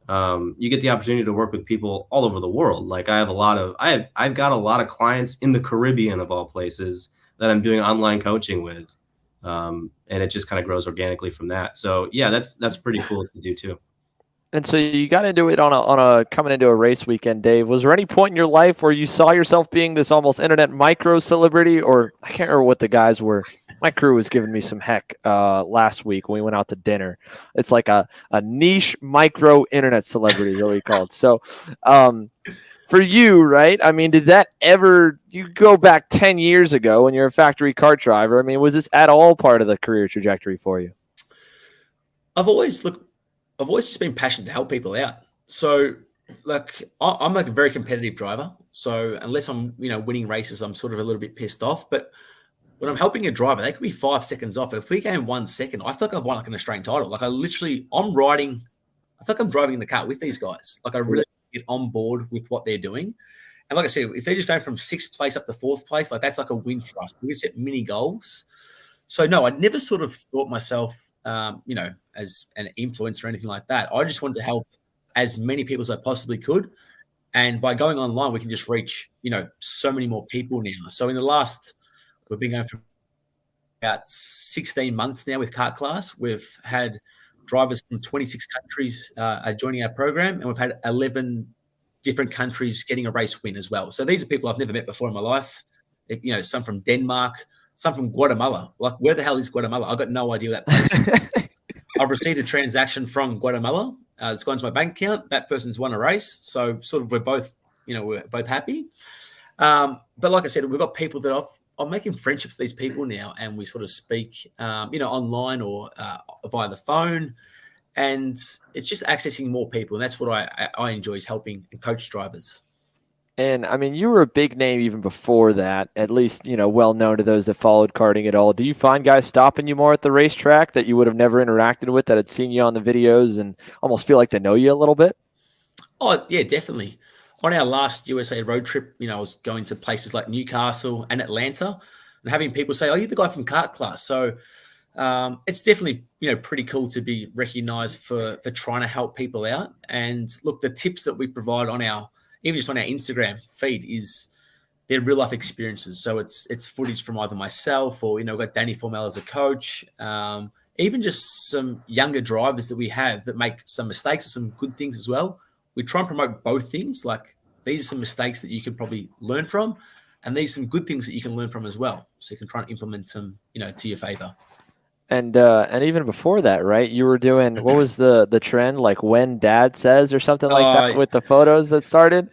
the opportunity to work with people all over the world. Like I've got a lot of clients in the Caribbean of all places that I'm doing online coaching with. And it just kind of grows organically from that. So yeah, that's pretty cool to do too. And so you got into it on a coming into a race weekend, Dave. Was there any point in your life where you saw yourself being this almost internet micro celebrity? Or I can't remember what the guys were. My crew was giving me some heck last week when we went out to dinner. It's like a niche micro internet celebrity is what we called. So for you, right? I mean, did that ever, you go back 10 years ago when you're a factory kart driver, I mean, was this at all part of the career trajectory for you? I've always just been passionate to help people out. So like I'm like a very competitive driver. So unless I'm, winning races, I'm sort of a little bit pissed off. But when I'm helping a driver, they could be 5 seconds off. If we gain 1 second, I feel like I've won like an Australian title. Like I feel like I'm driving in the car with these guys. Like I really get on board with what they're doing. And like I said, if they're just going from 6th place up to 4th place, like that's like a win for us. We set mini goals. So no, I never sort of thought myself, as an influencer or anything like that. I just wanted to help as many people as I possibly could. And by going online, we can just reach, so many more people now. So in the last, we've been going for about 16 months now with Kart Class. We've had drivers from 26 countries joining our program, and we've had 11 different countries getting a race win as well. So these are people I've never met before in my life. Some from Denmark, some from Guatemala. Like, where the hell is Guatemala? I've got no idea that place. I've received a transaction from Guatemala. It's gone to my bank account. That person's won a race. So sort of we're both happy. But like I said, we've got people that I'm making friendships with these people now, and we sort of speak, online or via the phone, and it's just accessing more people. And that's what I enjoy, is helping and coach drivers. And I mean, you were a big name even before that, at least, well known to those that followed karting at all. Do you find guys stopping you more at the racetrack that you would have never interacted with, that had seen you on the videos and almost feel like they know you a little bit? Oh, yeah, definitely. On our last USA road trip, I was going to places like Newcastle and Atlanta, and having people say, "Oh, you're the guy from Kart Class." So it's definitely, pretty cool to be recognized for trying to help people out. And look, the tips that we provide even just on our Instagram feed, they're real life experiences. So it's footage from either myself or, we've got Danny Formel as a coach, even just some younger drivers that we have that make some mistakes or some good things as well. We try and promote both things. Like, these are some mistakes that you can probably learn from, and these are some good things that you can learn from as well. So you can try and implement them, to your favor. And even before that, right? You were doing, what was the trend, like when Dad says or something like that, with the photos that started?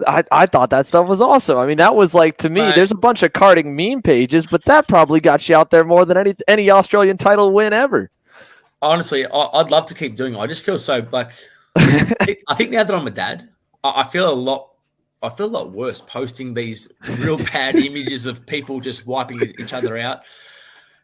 I thought that stuff was awesome. I mean, that was like, to me, there's a bunch of karting meme pages, but that probably got you out there more than any Australian title win ever. Honestly, I'd love to keep doing it. I just feel so like, I think now that I'm a dad, I feel a lot worse posting these real bad images of people just wiping each other out.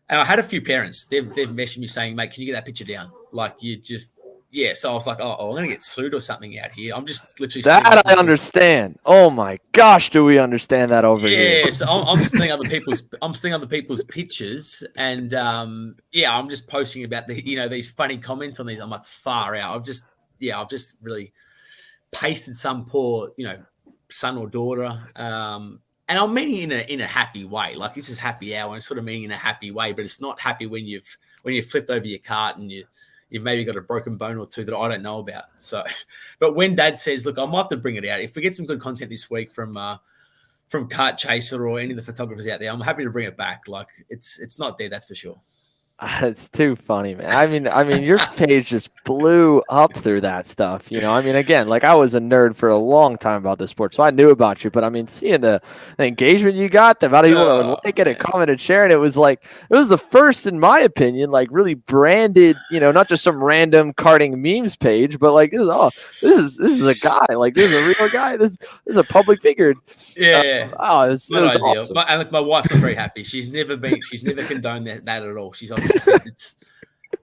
And I had a few parents, they've messaged me saying, "Mate, can you get that picture down? Like, you just," yeah. So I was like, oh, I'm going to get sued or something out here. I'm just literally. That I understand. Oh my gosh, do we understand that over here? Yeah, so I'm stealing other people's pictures, and I'm just posting about these funny comments on these. I'm like, far out. I've just really pasted some poor, son or daughter. And I'm meaning in a happy way. Like, this is happy hour, and sort of meaning in a happy way, but it's not happy when you've flipped over your cart and you've maybe got a broken bone or two that I don't know about. So, but when Dad says, "Look, I might have to bring it out. If we get some good content this week from Kart Chaser or any of the photographers out there, I'm happy to bring it back." Like, it's not dead, that's for sure. It's too funny, man. I mean, your page just blew up through that stuff. Again, like, I was a nerd for a long time about this sport, so I knew about you. But I mean, seeing the engagement you got, the amount of people that would like it and comment and share, and it was the first, in my opinion, like, really branded. Not just some random karting memes page, but like, this is a guy. Like, this is a real guy. This is a public figure. Yeah. It was awesome. My wife's not very happy. She's never condoned that at all. She's obviously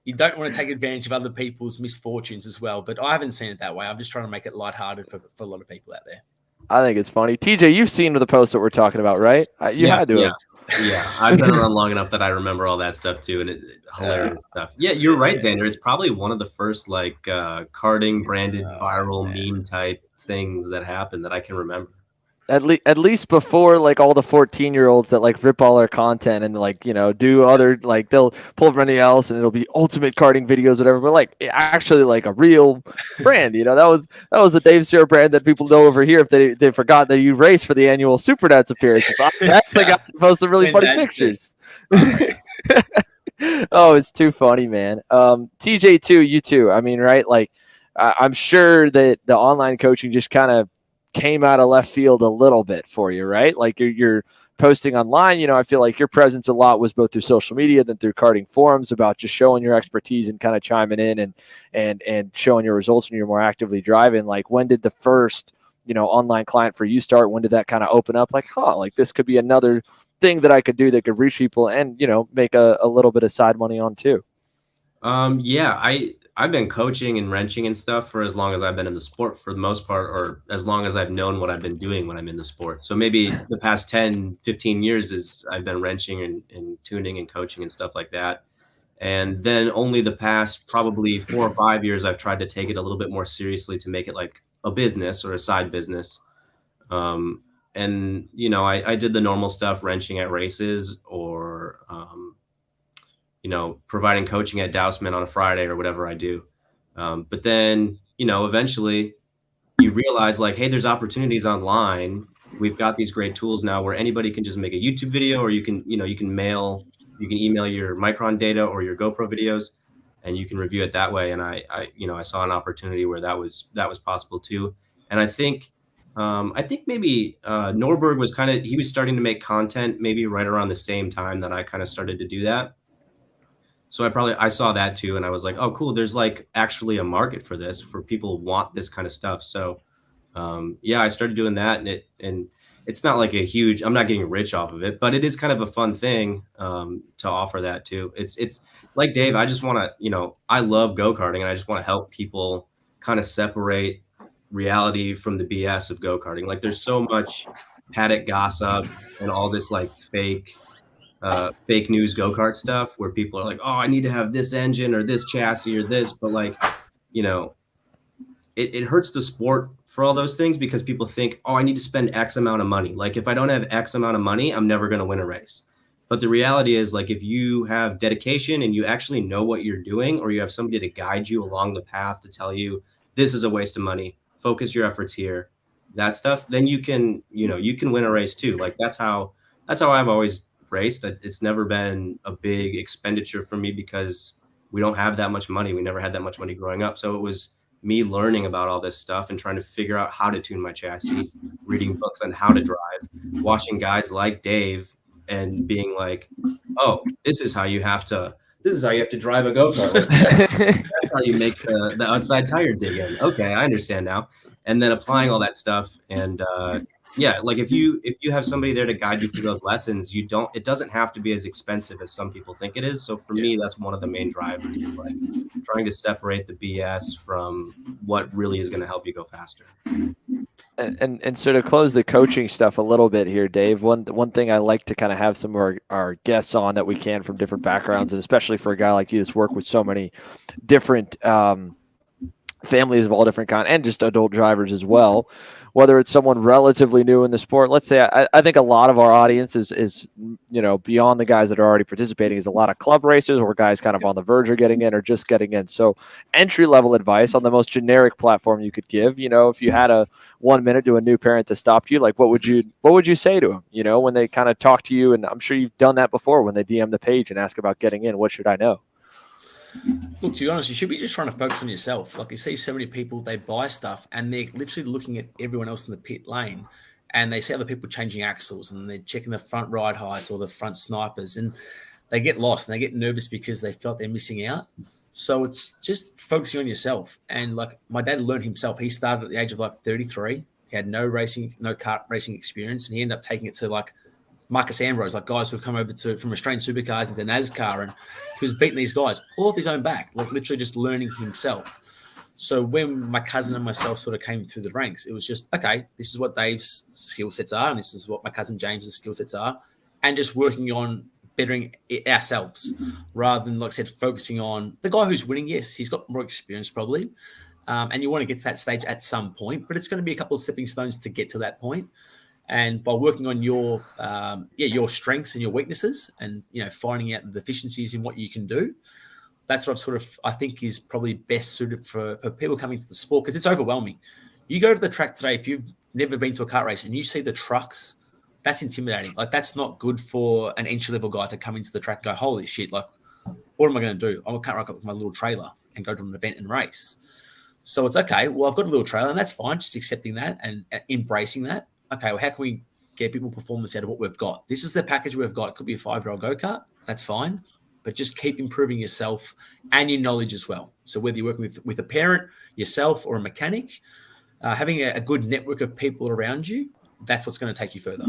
you don't want to take advantage of other people's misfortunes as well, but I haven't seen it that way. I'm just trying to make it lighthearted for a lot of people out there. I think it's funny. TJ, you've seen the posts that we're talking about, right? You had to. Yeah. I've been around long enough that I remember all that stuff too, and hilarious stuff. Yeah, you're right, Xander. It's probably one of the first karting branded viral meme type things that happened that I can remember. At least before, like, all the 14-year-olds that like rip all our content and do other, like, they'll pull everybody else and it'll be ultimate karting videos, whatever. But like, actually, like, a real brand, that was the Dave Sera brand that people know over here. If they forgot that you raced for the annual Supernats appearances, that's the guy who posts the really funny pictures. Oh, it's too funny, man. TJ too, you too. I mean, right? Like, I'm sure that the online coaching just kind of came out of left field a little bit for you, right? Like, you're posting online, I feel like your presence a lot was both through social media than through karting forums, about just showing your expertise and kind of chiming in and showing your results when you're more actively driving. Like, when did the first, online client for you start? When did that kind of open up? Like, like, this could be another thing that I could do that could reach people and, make a little bit of side money on too. I've been coaching and wrenching and stuff for as long as I've been in the sport, for the most part, or as long as I've known what I've been doing when I'm in the sport. So maybe the past 10, 15 years is I've been wrenching and tuning and coaching and stuff like that. And then only the past probably 4 or 5 years, I've tried to take it a little bit more seriously to make it like a business or a side business. And, I did the normal stuff, wrenching at races or, providing coaching at Dousman on a Friday or whatever I do. But then, eventually you realize, like, hey, there's opportunities online. We've got these great tools now where anybody can just make a YouTube video, or you can email your Micron data or your GoPro videos, and you can review it that way. And I saw an opportunity where that was possible too. And I think I think maybe Norberg was he was starting to make content maybe right around the same time that I kind of started to do that. So I saw that too, and I was like, oh, cool. There's like actually a market for this, for people who want this kind of stuff. So yeah, I started doing that, and it's not like a huge. I'm not getting rich off of it, but it is kind of a fun thing to offer that too. It's like Dave. I just want to, I love go-karting, and I just want to help people kind of separate reality from the BS of go-karting. Like, there's so much paddock gossip and all this like fake news go-kart stuff where people are like, oh, I need to have this engine or this chassis or this, but like, it hurts the sport for all those things, because people think, oh, I need to spend X amount of money. Like, if I don't have X amount of money, I'm never going to win a race. But the reality is, like, if you have dedication and you actually know what you're doing, or you have somebody to guide you along the path to tell you this is a waste of money, focus your efforts here, that stuff, then you can win a race too. Like, that's how I've always raced. It's never been a big expenditure for me, because we don't have that much money. We never had that much money growing up. So it was me learning about all this stuff and trying to figure out how to tune my chassis, reading books on how to drive, watching guys like Dave and being like, oh, this is how you have to drive a go-kart. That's how you make the outside tire dig in. Okay, I understand now. And then applying all that stuff. And yeah, like if you have somebody there to guide you through those lessons, it doesn't have to be as expensive as some people think it is. So for me, that's one of the main drivers, like trying to separate the BS from what really is going to help you go faster. And so to close the coaching stuff a little bit here, Dave, one thing I like to kind of have some of our guests on that we can from different backgrounds, and especially for a guy like you that's worked with so many different families of all different kinds, and just adult drivers as well, whether it's someone relatively new in the sport. Let's say I think a lot of our audience is beyond the guys that are already participating, is a lot of club racers or guys kind of on the verge of getting in or just getting in. So entry level advice on the most generic platform you could give, if you had a 1 minute to a new parent that stopped you, like what would you say to them, when they kind of talk to you? And I'm sure you've done that before, when they DM the page and ask about getting in, what should I know? Look, to be honest, you should be just trying to focus on yourself. Like, you see so many people, they buy stuff and they're literally looking at everyone else in the pit lane, and they see other people changing axles and they're checking the front ride heights or the front snipers, and they get lost and they get nervous because they felt they're missing out. So it's just focusing on yourself. And like my dad learned himself. He started at the age of like 33. He had no kart racing experience, and he ended up taking it to like Marcus Ambrose, like guys who've come over from Australian Supercars into NASCAR, and he was beating these guys all off his own back, like literally just learning himself. So when my cousin and myself sort of came through the ranks, it was just, okay, this is what Dave's skill sets are, and this is what my cousin James's skill sets are, and just working on bettering it ourselves rather than, like I said, focusing on the guy who's winning. Yes, he's got more experience probably, and you want to get to that stage at some point, but it's going to be a couple of stepping stones to get to that point. And by working on your strengths and your weaknesses, and finding out the deficiencies in what you can do, that's what I think is probably best suited for people coming to the sport, because it's overwhelming. You go to the track today, if you've never been to a kart race and you see the trucks, that's intimidating. Like, that's not good for an entry-level guy to come into the track and go, holy shit, like, what am I going to do? I can't rock up with my little trailer and go to an event and race. So it's okay, well, I've got a little trailer, and that's fine, just accepting that and embracing that. Okay, well, how can we get a bit more performance out of what we've got? This is the package we've got. It could be a 5-year-old go-kart. That's fine. But just keep improving yourself and your knowledge as well. So whether you're working with a parent, yourself, or a mechanic, having a good network of people around you, that's what's going to take you further.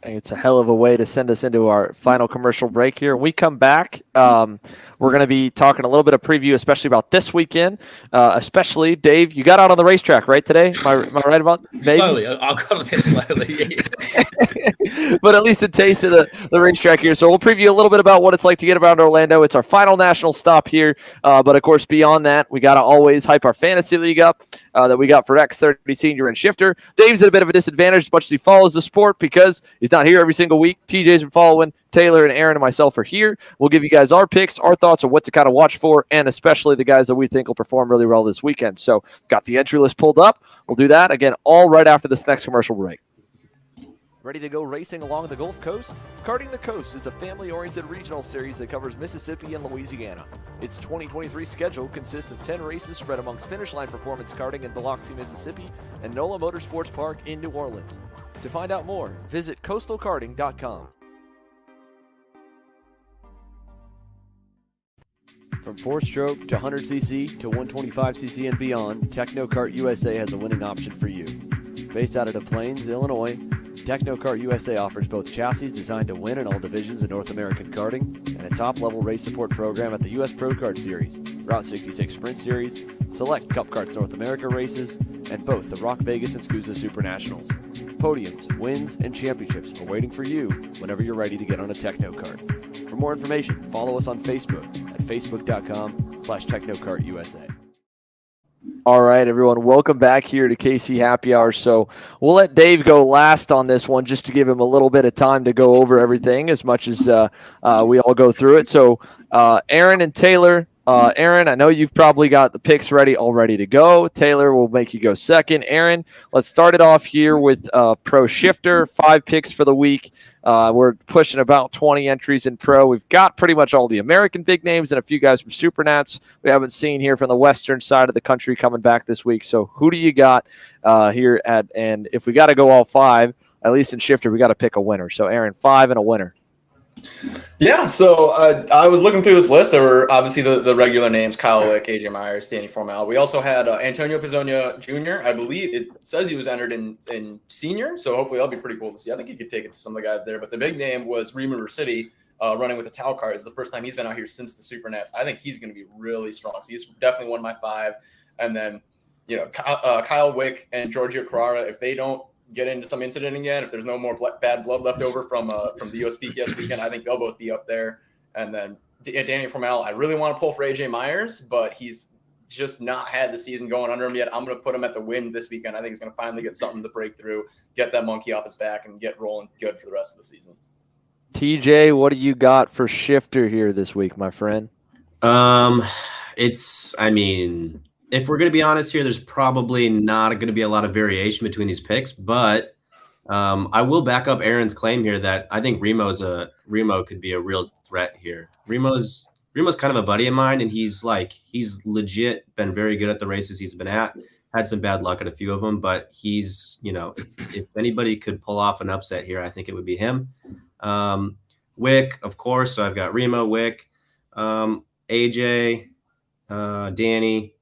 It's a hell of a way to send us into our final commercial break here. When we come back, we're going to be talking a little bit of preview, especially about this weekend. Especially, Dave, you got out on the racetrack, right, today? Am I right about that? Slowly. I'll go a bit slowly, yeah. But at least a taste of the racetrack here. So we'll preview a little bit about what it's like to get around Orlando. It's our final national stop here. But, of course, beyond that, we got to always hype our fantasy league up that we got for X30 Senior and Shifter. Dave's at a bit of a disadvantage as much as he follows the sport, because he's not here every single week. TJ's been following. Taylor and Aaron and myself are here. We'll give you guys our picks, our thoughts on what to kind of watch for, and especially the guys that we think will perform really well this weekend. So got the entry list pulled up. We'll do that, again, all right after this next commercial break. Ready to go racing along the Gulf Coast? Karting the Coast is a family-oriented regional series that covers Mississippi and Louisiana. Its 2023 schedule consists of 10 races spread amongst Finish Line Performance Karting in Biloxi, Mississippi, and NOLA Motorsports Park in New Orleans. To find out more, visit coastalkarting.com. From 4-stroke to 100cc to 125cc and beyond, Technokart USA has a winning option for you. Based out of Des Plaines, Illinois, Technokart USA offers both chassis designed to win in all divisions of North American karting and a top-level race support program at the U.S. Pro Kart Series, Route 66 Sprint Series, select Cup Karts North America races, and both the Rock Vegas and SCUSA Supernationals. Podiums, wins, and championships are waiting for you whenever you're ready to get on a Technokart. For more information, follow us on Facebook at facebook.com/TechnokartUSA. All right, everyone, welcome back here to KC Happy Hour. So we'll let Dave go last on this one just to give him a little bit of time to go over everything as much as we all go through it. So Aaron and Taylor, Aaron, I know you've probably got the picks all ready to go. Taylor will make you go second. Aaron, let's start it off here with Pro Shifter, 5 picks for the week. We're pushing about 20 entries in Pro. We've got pretty much all the American big names and a few guys from Supernats we haven't seen here from the western side of the country coming back this week. So who do you got here and if we got to go all 5, at least in Shifter, we got to pick a winner. So Aaron, 5 and a winner. Yeah, so I was looking through this list. There were obviously the regular names: Kyle Wick, AJ Myers, Danny Formal. We also had Antonio Pizzonia Jr. I believe it says he was entered in senior, so hopefully that'll be pretty cool to see. I think he could take it to some of the guys there. But the big name was Rima City running with a Tau car. It's the first time he's been out here since the Supernats. I think he's going to be really strong. So he's definitely one of my 5. And then, Kyle Wick and Giorgio Carrara, if they don't get into some incident again, if there's no more bad blood left over from the USPKS weekend, I think they'll both be up there. And then Danny Formal, I really want to pull for AJ Myers, but he's just not had the season going under him yet. I'm going to put him at the win this weekend. I think he's going to finally get something to break through, get that monkey off his back, and get rolling good for the rest of the season. TJ, what do you got for Shifter here this week, my friend? If we're going to be honest here, there's probably not going to be a lot of variation between these picks, but I will back up Aaron's claim here that I think Remo could be a real threat here. Remo's kind of a buddy of mine, and he's legit been very good at the races he's been at. Had some bad luck at a few of them, but he's, if anybody could pull off an upset here, I think it would be him. Wick, of course. So I've got Remo, Wick, AJ, Danny,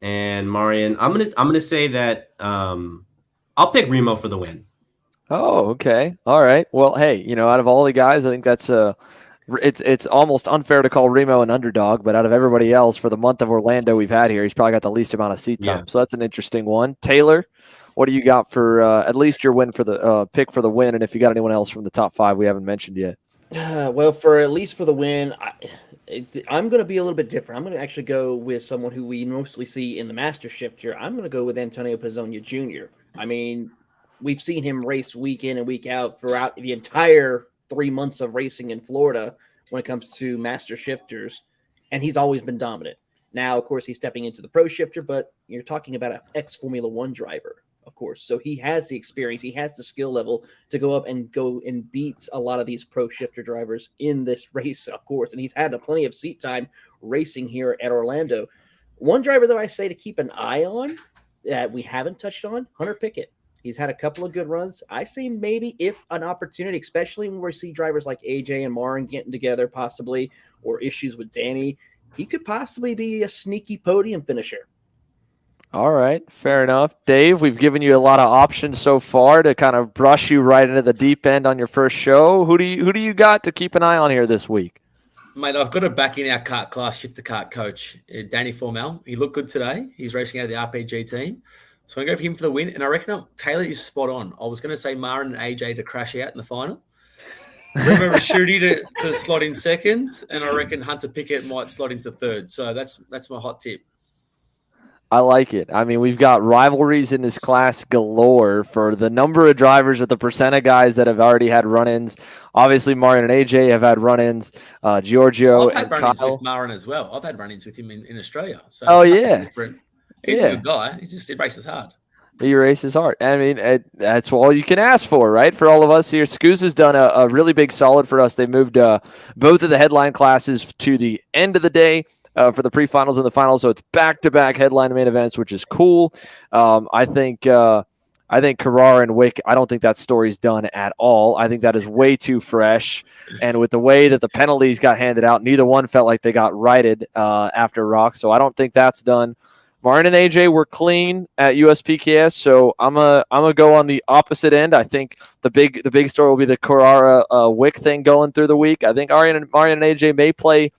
and Marian. I'm gonna say that I'll pick Remo for the win. Oh, okay. All right. Well, hey, out of all the guys, I think that's it's almost unfair to call Remo an underdog, but out of everybody else for the month of Orlando we've had here, he's probably got the least amount of seat time. Yeah. So that's an interesting one. Taylor, what do you got for at least your win for the pick for the win? And if you got anyone else from the top 5 we haven't mentioned yet. Well, for at least for the win, I'm going to be a little bit different. I'm going to actually go with someone who we mostly see in the Master Shifter. I'm going to go with Antonio Pizzonia Jr. I mean, we've seen him race week in and week out throughout the entire 3 months of racing in Florida when it comes to Master Shifters, and he's always been dominant. Now, of course, he's stepping into the Pro Shifter, but you're talking about an ex-Formula One driver, of course. So he has the experience, he has the skill level to go up and beat a lot of these Pro Shifter drivers in this race, of course. And he's had plenty of seat time racing here at Orlando. One driver, though, I say to keep an eye on that we haven't touched on, Hunter Pickett. He's had a couple of good runs. I say maybe if an opportunity, especially when we see drivers like AJ and Marin getting together possibly, or issues with Danny, he could possibly be a sneaky podium finisher. All right, fair enough. Dave, we've given you a lot of options so far to kind of brush you right into the deep end on your first show. Who do you got to keep an eye on here this week? Mate, I've got to back in our kart class shifter kart coach, Danny Formal. He looked good today. He's racing out of the RPG team. So I'm going to go for him for the win. And I reckon Taylor is spot on. I was going to say Marin and AJ to crash out in the final. Remember Shooty to slot in second. And I reckon Hunter Pickett might slot into third. So that's my hot tip. I like it. I mean, we've got rivalries in this class galore for the number of drivers at the percent of guys that have already had run-ins. Obviously, Marin and AJ have had run-ins. Giorgio I've had and run-ins Kyle. with Marin as well. I've had run-ins with him in Australia. So yeah. He's a good guy. He races hard. He races hard. I mean, that's all you can ask for, right? For all of us here. Scoos has done a really big solid for us. They moved both of the headline classes to the end of the day for the pre-finals and the finals, so it's back-to-back headline main events, which is cool. I think Carrara and Wick, I don't think that story's done at all. I think that is way too fresh. And with the way that the penalties got handed out, neither one felt like they got righted after Rock, so I don't think that's done. Martin and AJ were clean at USPKS, so I'm gonna go on the opposite end. I think the big story will be the Carrara Wick thing going through the week. I think Marian and AJ may play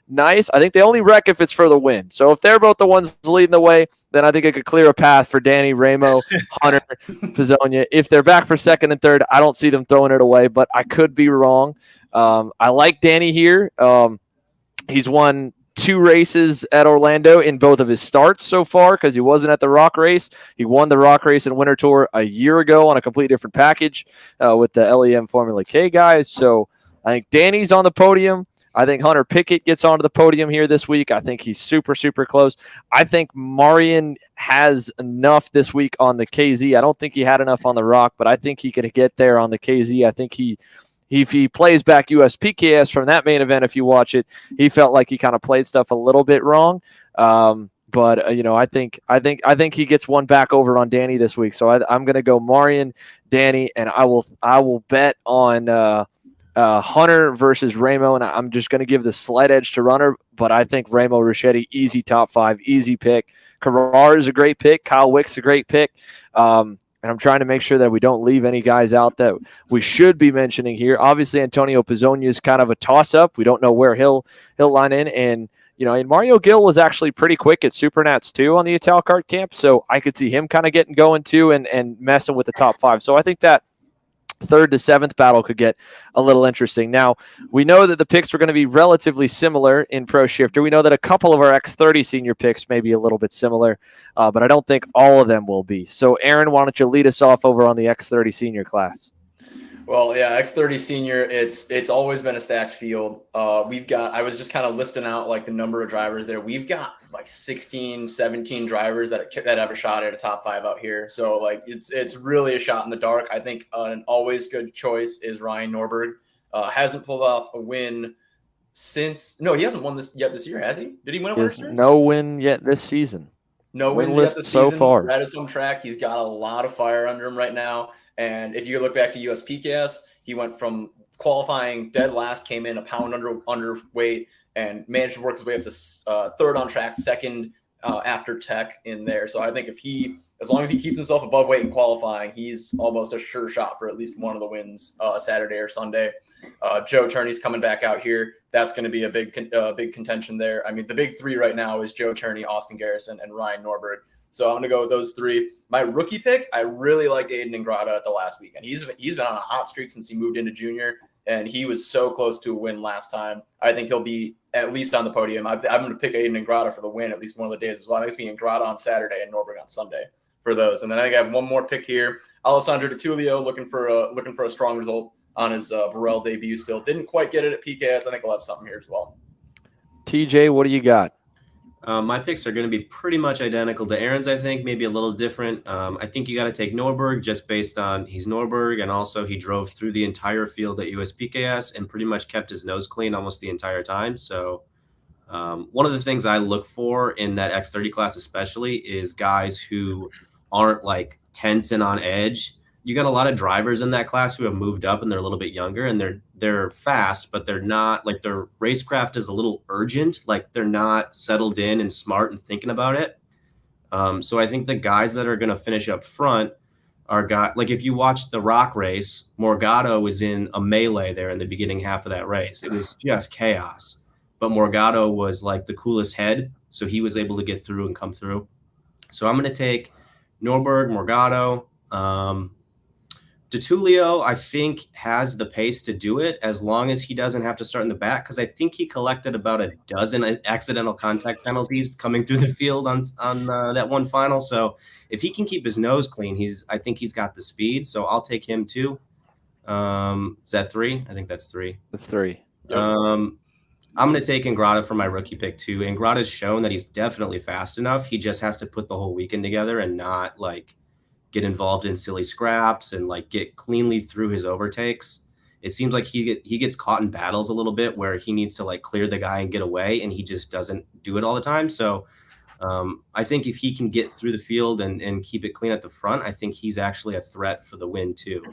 nice. I think they only wreck if it's for the win. So if they're both the ones leading the way, then I think it could clear a path for Danny, Ramo, Hunter, Pizzonia. If they're back for second and third, I don't see them throwing it away, but I could be wrong. I like Danny here. He's won 2 races at Orlando in both of his starts so far because he wasn't at the Rock race. He won the Rock race and Winter Tour a year ago on a completely different package with the LEM Formula K guys. So I think Danny's on the podium. I think Hunter Pickett gets onto the podium here this week. I think he's super, super close. I think Marian has enough this week on the KZ. I don't think he had enough on the Rock, but I think he could get there on the KZ. I think if he plays back USPKS from that main event, if you watch it, he felt like he kind of played stuff a little bit wrong. But I think he gets one back over on Danny this week. So I'm going to go Marian, Danny, and I will bet on Hunter versus Ramo, and I'm just going to give the slight edge to Runner. But I think Ramo Ricchetti, easy top 5, easy pick. Carrara is a great pick. Kyle Wick's a great pick. And I'm trying to make sure that we don't leave any guys out that we should be mentioning here. Obviously, Antonio Pizzonia is kind of a toss-up. We don't know where he'll line in. And, and Mario Gill was actually pretty quick at Supernats too on the Ital Kart camp. So I could see him kind of getting going too and messing with the top 5. So I think that 3rd to 7th battle could get a little interesting. Now, we know that the picks were going to be relatively similar in Pro Shifter. We know that a couple of our X30 senior picks may be a little bit similar, but I don't think all of them will be. So, Aaron, why don't you lead us off over on the X30 senior class? Well, yeah, X30 senior, it's always been a stacked field. I was just kind of listing out like the number of drivers there. We've got like 16, 17 drivers that have a shot at a top 5 out here. So like it's really a shot in the dark. I think an always good choice is Ryan Norberg. Hasn't pulled off a win he hasn't won this yet this year, has he? Did he win a Winter Series? No win yet this season. No wins yet this season. So far. At his home track, he's got a lot of fire under him right now. And if you look back to USPKS, he went from qualifying dead last, came in a pound underweight, and managed to work his way up to 3rd on track, 2nd after Tech in there. So I think as long as he keeps himself above weight in qualifying, he's almost a sure shot for at least one of the wins Saturday or Sunday. Joe Turney's coming back out here. That's going to be a big contention there. I mean, the big 3 right now is Joe Turney, Austin Garrison, and Ryan Norberg. So I'm going to go with those 3. My rookie pick, I really liked Aiden Ingrata at the last weekend. He's been on a hot streak since he moved into junior, and he was so close to a win last time. I think he'll be at least on the podium. I'm going to pick Aiden Ingrata for the win at least one of the days as well. I think it's being Ingrata on Saturday and Norberg on Sunday for those. And then I think I have one more pick here. Alessandro DiTullio looking for a strong result on his Burrell debut still. Didn't quite get it at PKS. I think I'll have something here as well. TJ, what do you got? My picks are going to be pretty much identical to Aaron's, I think, maybe a little different. I think you got to take Norberg just based on he's Norberg, and also he drove through the entire field at USPKS and pretty much kept his nose clean almost the entire time. So one of the things I look for in that X30 class especially is guys who aren't like tense and on edge. You got a lot of drivers in that class who have moved up and they're a little bit younger and they're fast, but they're not like their racecraft is a little urgent. Like they're not settled in and smart and thinking about it. So I think the guys that are going to finish up front are like if you watch the Rock race, Morgado was in a melee there in the beginning half of that race. It was just chaos, but Morgado was like the coolest head. So he was able to get through and come through. So I'm going to take Norberg, Morgado, DiTullio, I think, has the pace to do it as long as he doesn't have to start in the back, because I think he collected about a dozen accidental contact penalties coming through the field on that one final. So if he can keep his nose clean, I think he's got the speed. So I'll take him too. Is that 3? I think that's 3. That's 3. Yep. I'm going to take Ingrata for my rookie pick too. Ingrata's shown that he's definitely fast enough. He just has to put the whole weekend together and not like get involved in silly scraps and like get cleanly through his overtakes. It seems like he gets caught in battles a little bit where he needs to like clear the guy and get away, and he just doesn't do it all the time. So I think if he can get through the field and keep it clean at the front, I think he's actually a threat for the win too.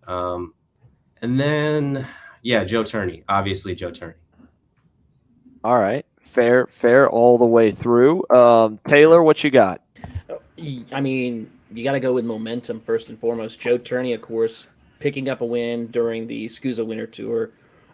And then, yeah, Joe Turney, obviously Joe Turney. All right. Fair all the way through. Taylor, what you got? I mean, you got to go with momentum first and foremost. Joe Turney, of course, picking up a win during the SCUSA Winter Tour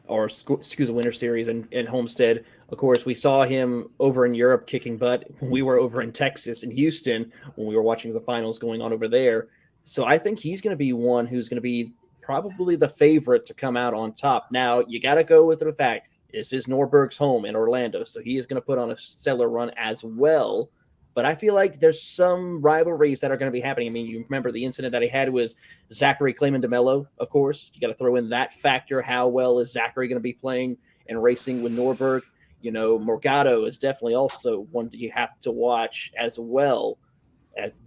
or SCUSA Winter Series in Homestead. Of course, we saw him over in Europe kicking butt when we were over in Texas, in Houston, when we were watching the finals going on over there. So I think he's going to be one who's going to be probably the favorite to come out on top. Now, you got to go with the fact this is Norberg's home in Orlando, so he is going to put on a stellar run as well. But I feel like there's some rivalries that are going to be happening. I mean, you remember the incident that he had was Zachary Clayman DeMello, of course. You got to throw in that factor. How well is Zachary going to be playing and racing with Norberg? You know, Morgado is definitely also one that you have to watch as well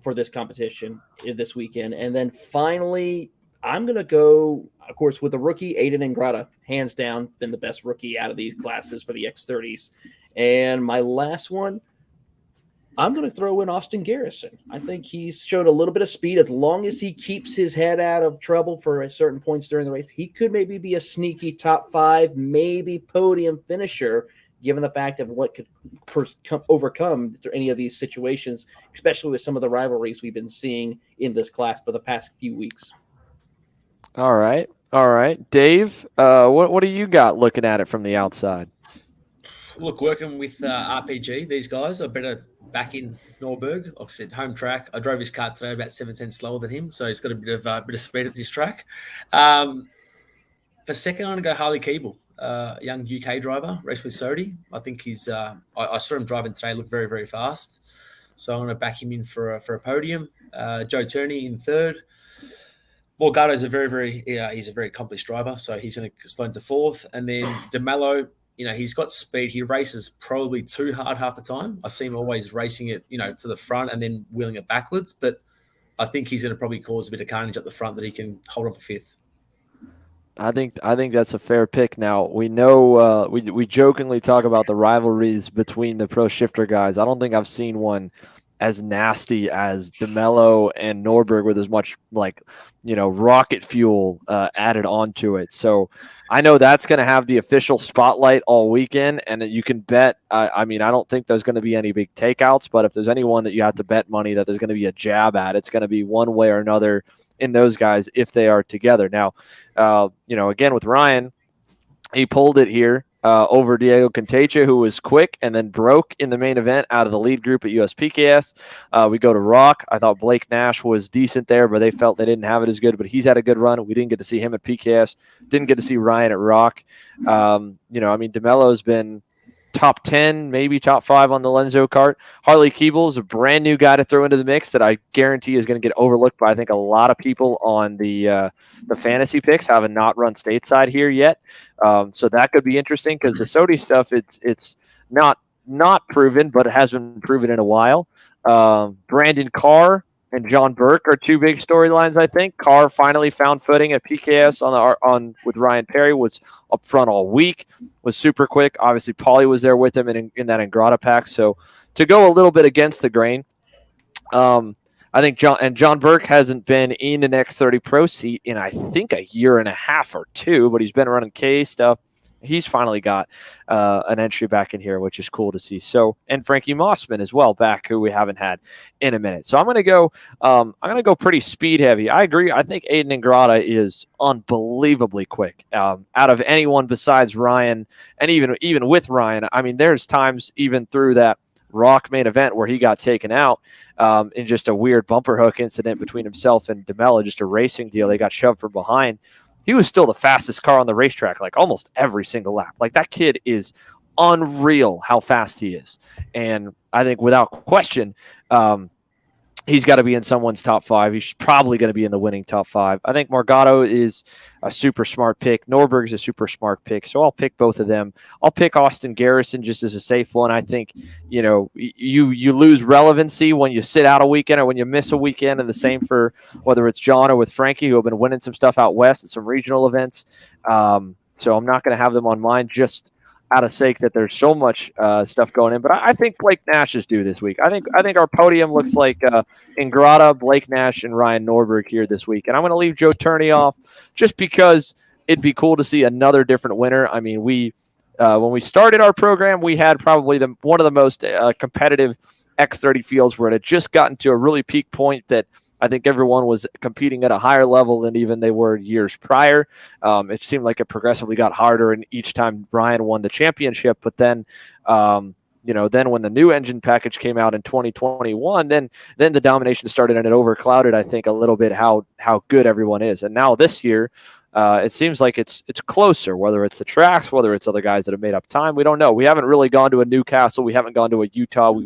for this competition this weekend. And then finally, I'm going to go, of course, with the rookie, Aiden Ingrata. Hands down, been the best rookie out of these classes for the X30s. And my last one, I'm going to throw in Austin Garrison. I think he's showed a little bit of speed. As long as he keeps his head out of trouble for certain points during the race, he could maybe be a sneaky top 5, maybe podium finisher, given the fact of what could overcome any of these situations, especially with some of the rivalries we've been seeing in this class for the past few weeks. All right. Dave, what do you got looking at it from the outside? Look, working with RPG, these guys are better back in Norberg. Like I said, home track. I drove his kart today about 7/10 slower than him, so he's got a bit of speed at this track. For second, I'm going to go Harley Keeble, young UK driver, raced with Sodi. I think he's. I saw him driving today, looked very, very fast. So I'm going to back him in for a podium. Joe Turney in third. Morgado's he's a very accomplished driver, so he's going to slide into fourth. And then DeMello, he's got speed. He races probably too hard half the time. I see him always racing it, to the front and then wheeling it backwards. But I think he's going to probably cause a bit of carnage up the front that he can hold on for fifth. I think that's a fair pick. Now, we know we jokingly talk about the rivalries between the pro shifter guys. I don't think I've seen one as nasty as DeMello and Norberg with as much rocket fuel added onto it. So I know that's going to have the official spotlight all weekend, and you can bet. I don't think there's going to be any big takeouts, but if there's anyone that you have to bet money that there's going to be a jab at, it's going to be one way or another in those guys if they are together. Now, again with Ryan, he pulled it here over Diego Contecha, who was quick and then broke in the main event out of the lead group at USPKS. We go to Rock. I thought Blake Nash was decent there, but they felt they didn't have it as good. But he's had a good run. We didn't get to see him at PKS. Didn't get to see Ryan at Rock. DeMello's been top 10, maybe top 5 on the Lenzo kart. Harley Keeble is a brand new guy to throw into the mix that I guarantee is going to get overlooked by, I think, a lot of people on the fantasy picks, having not run stateside here yet. So that could be interesting because the Sodi stuff, it's not proven, but it has been proven in a while. Brandon Carr and John Burke are two big storylines, I think. Carr finally found footing at PKS with Ryan Perry, was up front all week, was super quick. Obviously, Paulie was there with him in that Ingrata pack. So to go a little bit against the grain, I think John Burke hasn't been in an X30 Pro seat in, I think, a year and a half or two, but he's been running K stuff. He's finally got an entry back in here, which is cool to see. So, and Frankie Mossman as well back, who we haven't had in a minute. So I'm going to go pretty speed heavy. I agree. I think Aiden Ingrata is unbelievably quick out of anyone besides Ryan, and even with Ryan. I mean, there's times even through that Rock main event where he got taken out in just a weird bumper hook incident between himself and DeMello, just a racing deal. They got shoved from behind. He was still the fastest car on the racetrack, like almost every single lap. Like, that kid is unreal how fast he is. And I think without question, he's got to be in someone's top 5. He's probably going to be in the winning top 5. I think Morgado is a super smart pick. Norberg's a super smart pick. So I'll pick both of them. I'll pick Austin Garrison just as a safe one. I think, you lose relevancy when you sit out a weekend or when you miss a weekend, and the same for whether it's John or with Frankie, who have been winning some stuff out west at some regional events. So I'm not going to have them on mine just out of sake that there's so much stuff going in. But I think Blake Nash is due this week. I think our podium looks like Ingrata, Blake Nash, and Ryan Norberg here this week. And I'm going to leave Joe Turney off just because it'd be cool to see another different winner. I mean, when we started our program, we had probably one of the most competitive X30 fields where it had just gotten to a really peak point that I think everyone was competing at a higher level than even they were years prior. It seemed like it progressively got harder, and each time Brian won the championship. But then, then when the new engine package came out in 2021, then the domination started, and it overclouded, I think, a little bit how good everyone is. And now this year, it seems like it's closer, whether it's the tracks, whether it's other guys that have made up time. We don't know. We haven't really gone to a Newcastle. We haven't gone to a Utah.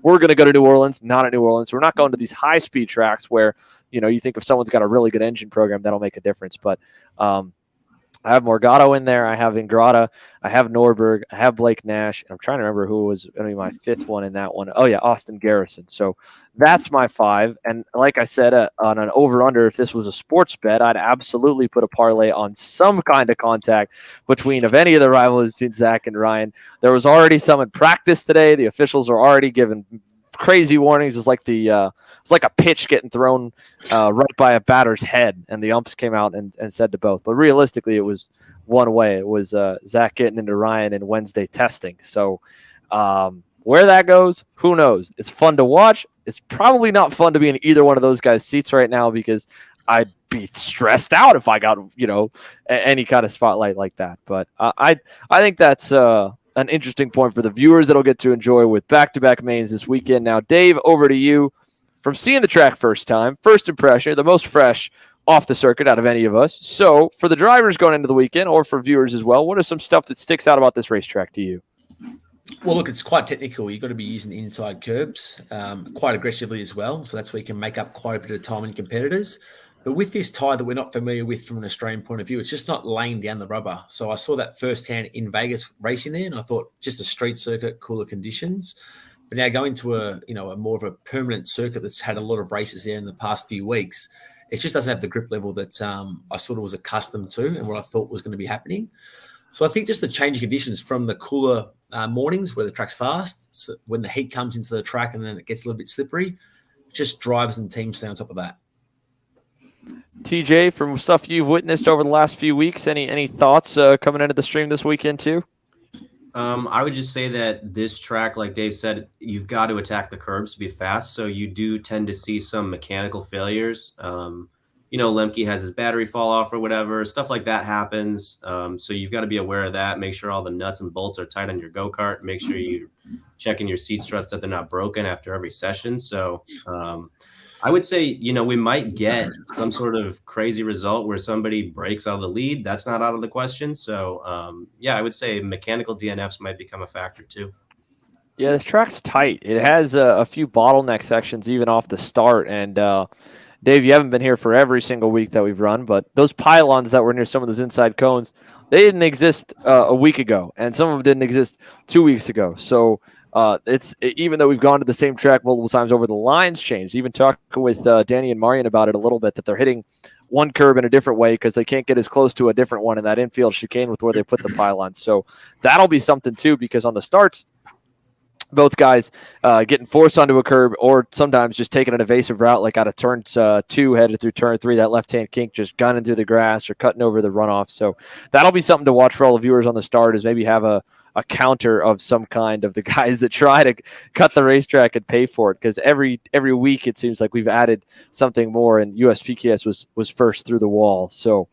We're going to go to New Orleans, not at New Orleans. We're not going to these high-speed tracks where, you think if someone's got a really good engine program, that'll make a difference. But I have Morgado in there. I have Ingrata. I have Norberg. I have Blake Nash. I'm trying to remember who was going to be my 5th one in that one. Oh, yeah, Austin Garrison. So that's my 5. And like I said, on an over-under, if this was a sports bet, I'd absolutely put a parlay on some kind of contact between of any of the rivals between Zach and Ryan. There was already some in practice today. The officials are already giving crazy warnings. It's like a pitch getting thrown right by a batter's head, and the umps came out and said to both. But realistically, it was one way. It was Zach getting into Ryan in Wednesday testing. So where that goes, who knows? It's fun to watch. It's probably not fun to be in either one of those guys' seats right now because I'd be stressed out if I got any kind of spotlight like that. But I think that's an interesting point for the viewers that'll get to enjoy with back-to-back mains this weekend. Now, Dave, over to you. From seeing the track first time, first impression, the most fresh off the circuit out of any of us. So for the drivers going into the weekend, or for viewers as well, what are some stuff that sticks out about this racetrack to you? Well, look, it's quite technical. You've got to be using inside curbs quite aggressively as well. So that's where you can make up quite a bit of time in competitors. But with this tyre that we're not familiar with from an Australian point of view, it's just not laying down the rubber. So I saw that firsthand in Vegas racing there, and I thought just a street circuit, cooler conditions. But now going to a more of a permanent circuit that's had a lot of races there in the past few weeks, it just doesn't have the grip level that I sort of was accustomed to and what I thought was going to be happening. So I think just the change of conditions from the cooler mornings where the track's fast, so when the heat comes into the track and then it gets a little bit slippery, just drivers and teams stay on top of that. TJ, from stuff you've witnessed over the last few weeks, any thoughts coming into the stream this weekend too? I would just say that this track, like Dave said, you've got to attack the curbs to be fast. So you do tend to see some mechanical failures. Lemke has his battery fall off or whatever. Stuff like that happens. So you've got to be aware of that. Make sure all the nuts and bolts are tight on your go-kart. Make sure you're checking your seat struts that they're not broken after every session. So I would say, we might get some sort of crazy result where somebody breaks out of the lead. That's not out of the question. So, I would say mechanical DNFs might become a factor too. Yeah, this track's tight. It has a few bottleneck sections even off the start. And Dave, you haven't been here for every single week that we've run, but those pylons that were near some of those inside cones, they didn't exist a week ago, and some of them didn't exist 2 weeks ago. So it's even though we've gone to the same track multiple times over, the lines changed. Even talking with Danny and Marion about it a little bit, that they're hitting one curb in a different way because they can't get as close to a different one in that infield chicane with where they put the pylons. So that'll be something too, because on the starts, both guys getting forced onto a curb or sometimes just taking an evasive route, like out of turn 2 headed through turn 3, that left-hand kink just gunning through the grass or cutting over the runoff. So that'll be something to watch for all the viewers on the start, is maybe have a counter of some kind of the guys that try to cut the racetrack and pay for it, because every week it seems like we've added something more, and USPKS was first through the wall. So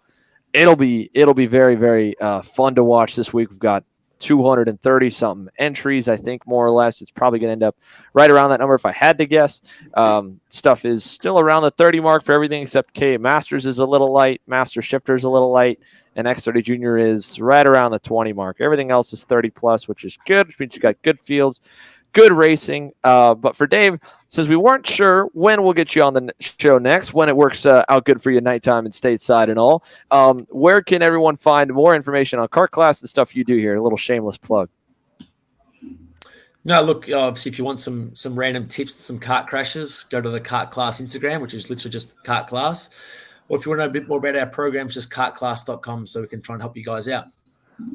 it'll be very, very fun to watch this week. We've got 230 something entries, I think, more or less. It's probably going to end up right around that number if I had to guess. Stuff is still around the 30 mark for everything except K Masters is a little light, Master Shifter is a little light, and X30 Junior is right around the 20 mark. Everything else is 30 plus, which is good, which means you got good fields, good racing. But for Dave, since we weren't sure when we'll get you on the show next, when it works out good for you nighttime and stateside and all, where can everyone find more information on kart class and stuff you do here? A little shameless plug. No, look, obviously, if you want some random tips, some kart crashes, go to the Kart Class Instagram, which is literally just Kart Class. Or if you want to know a bit more about our programs, just kartclass.com so we can try and help you guys out.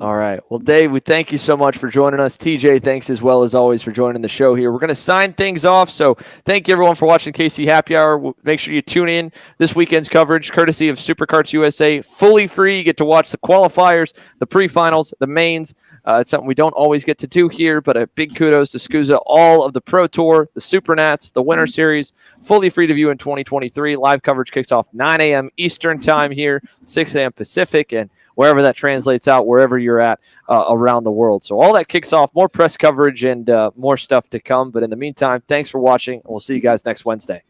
All right. Well, Dave, we thank you so much for joining us. TJ, thanks as well as always for joining the show here. We're going to sign things off. So thank you, everyone, for watching KC Happy Hour. Make sure you tune in this weekend's coverage, courtesy of Superkarts USA. Fully free. You get to watch the qualifiers, the pre-finals, the mains. It's something we don't always get to do here, but a big kudos to SCUSA, all of the Pro Tour, the Supernats, the Winter Series, fully free to view in 2023. Live coverage kicks off 9 a.m. Eastern time here, 6 a.m. Pacific, and wherever that translates out, wherever you're at around the world. So all that kicks off, more press coverage and more stuff to come. But in the meantime, thanks for watching, and we'll see you guys next Wednesday.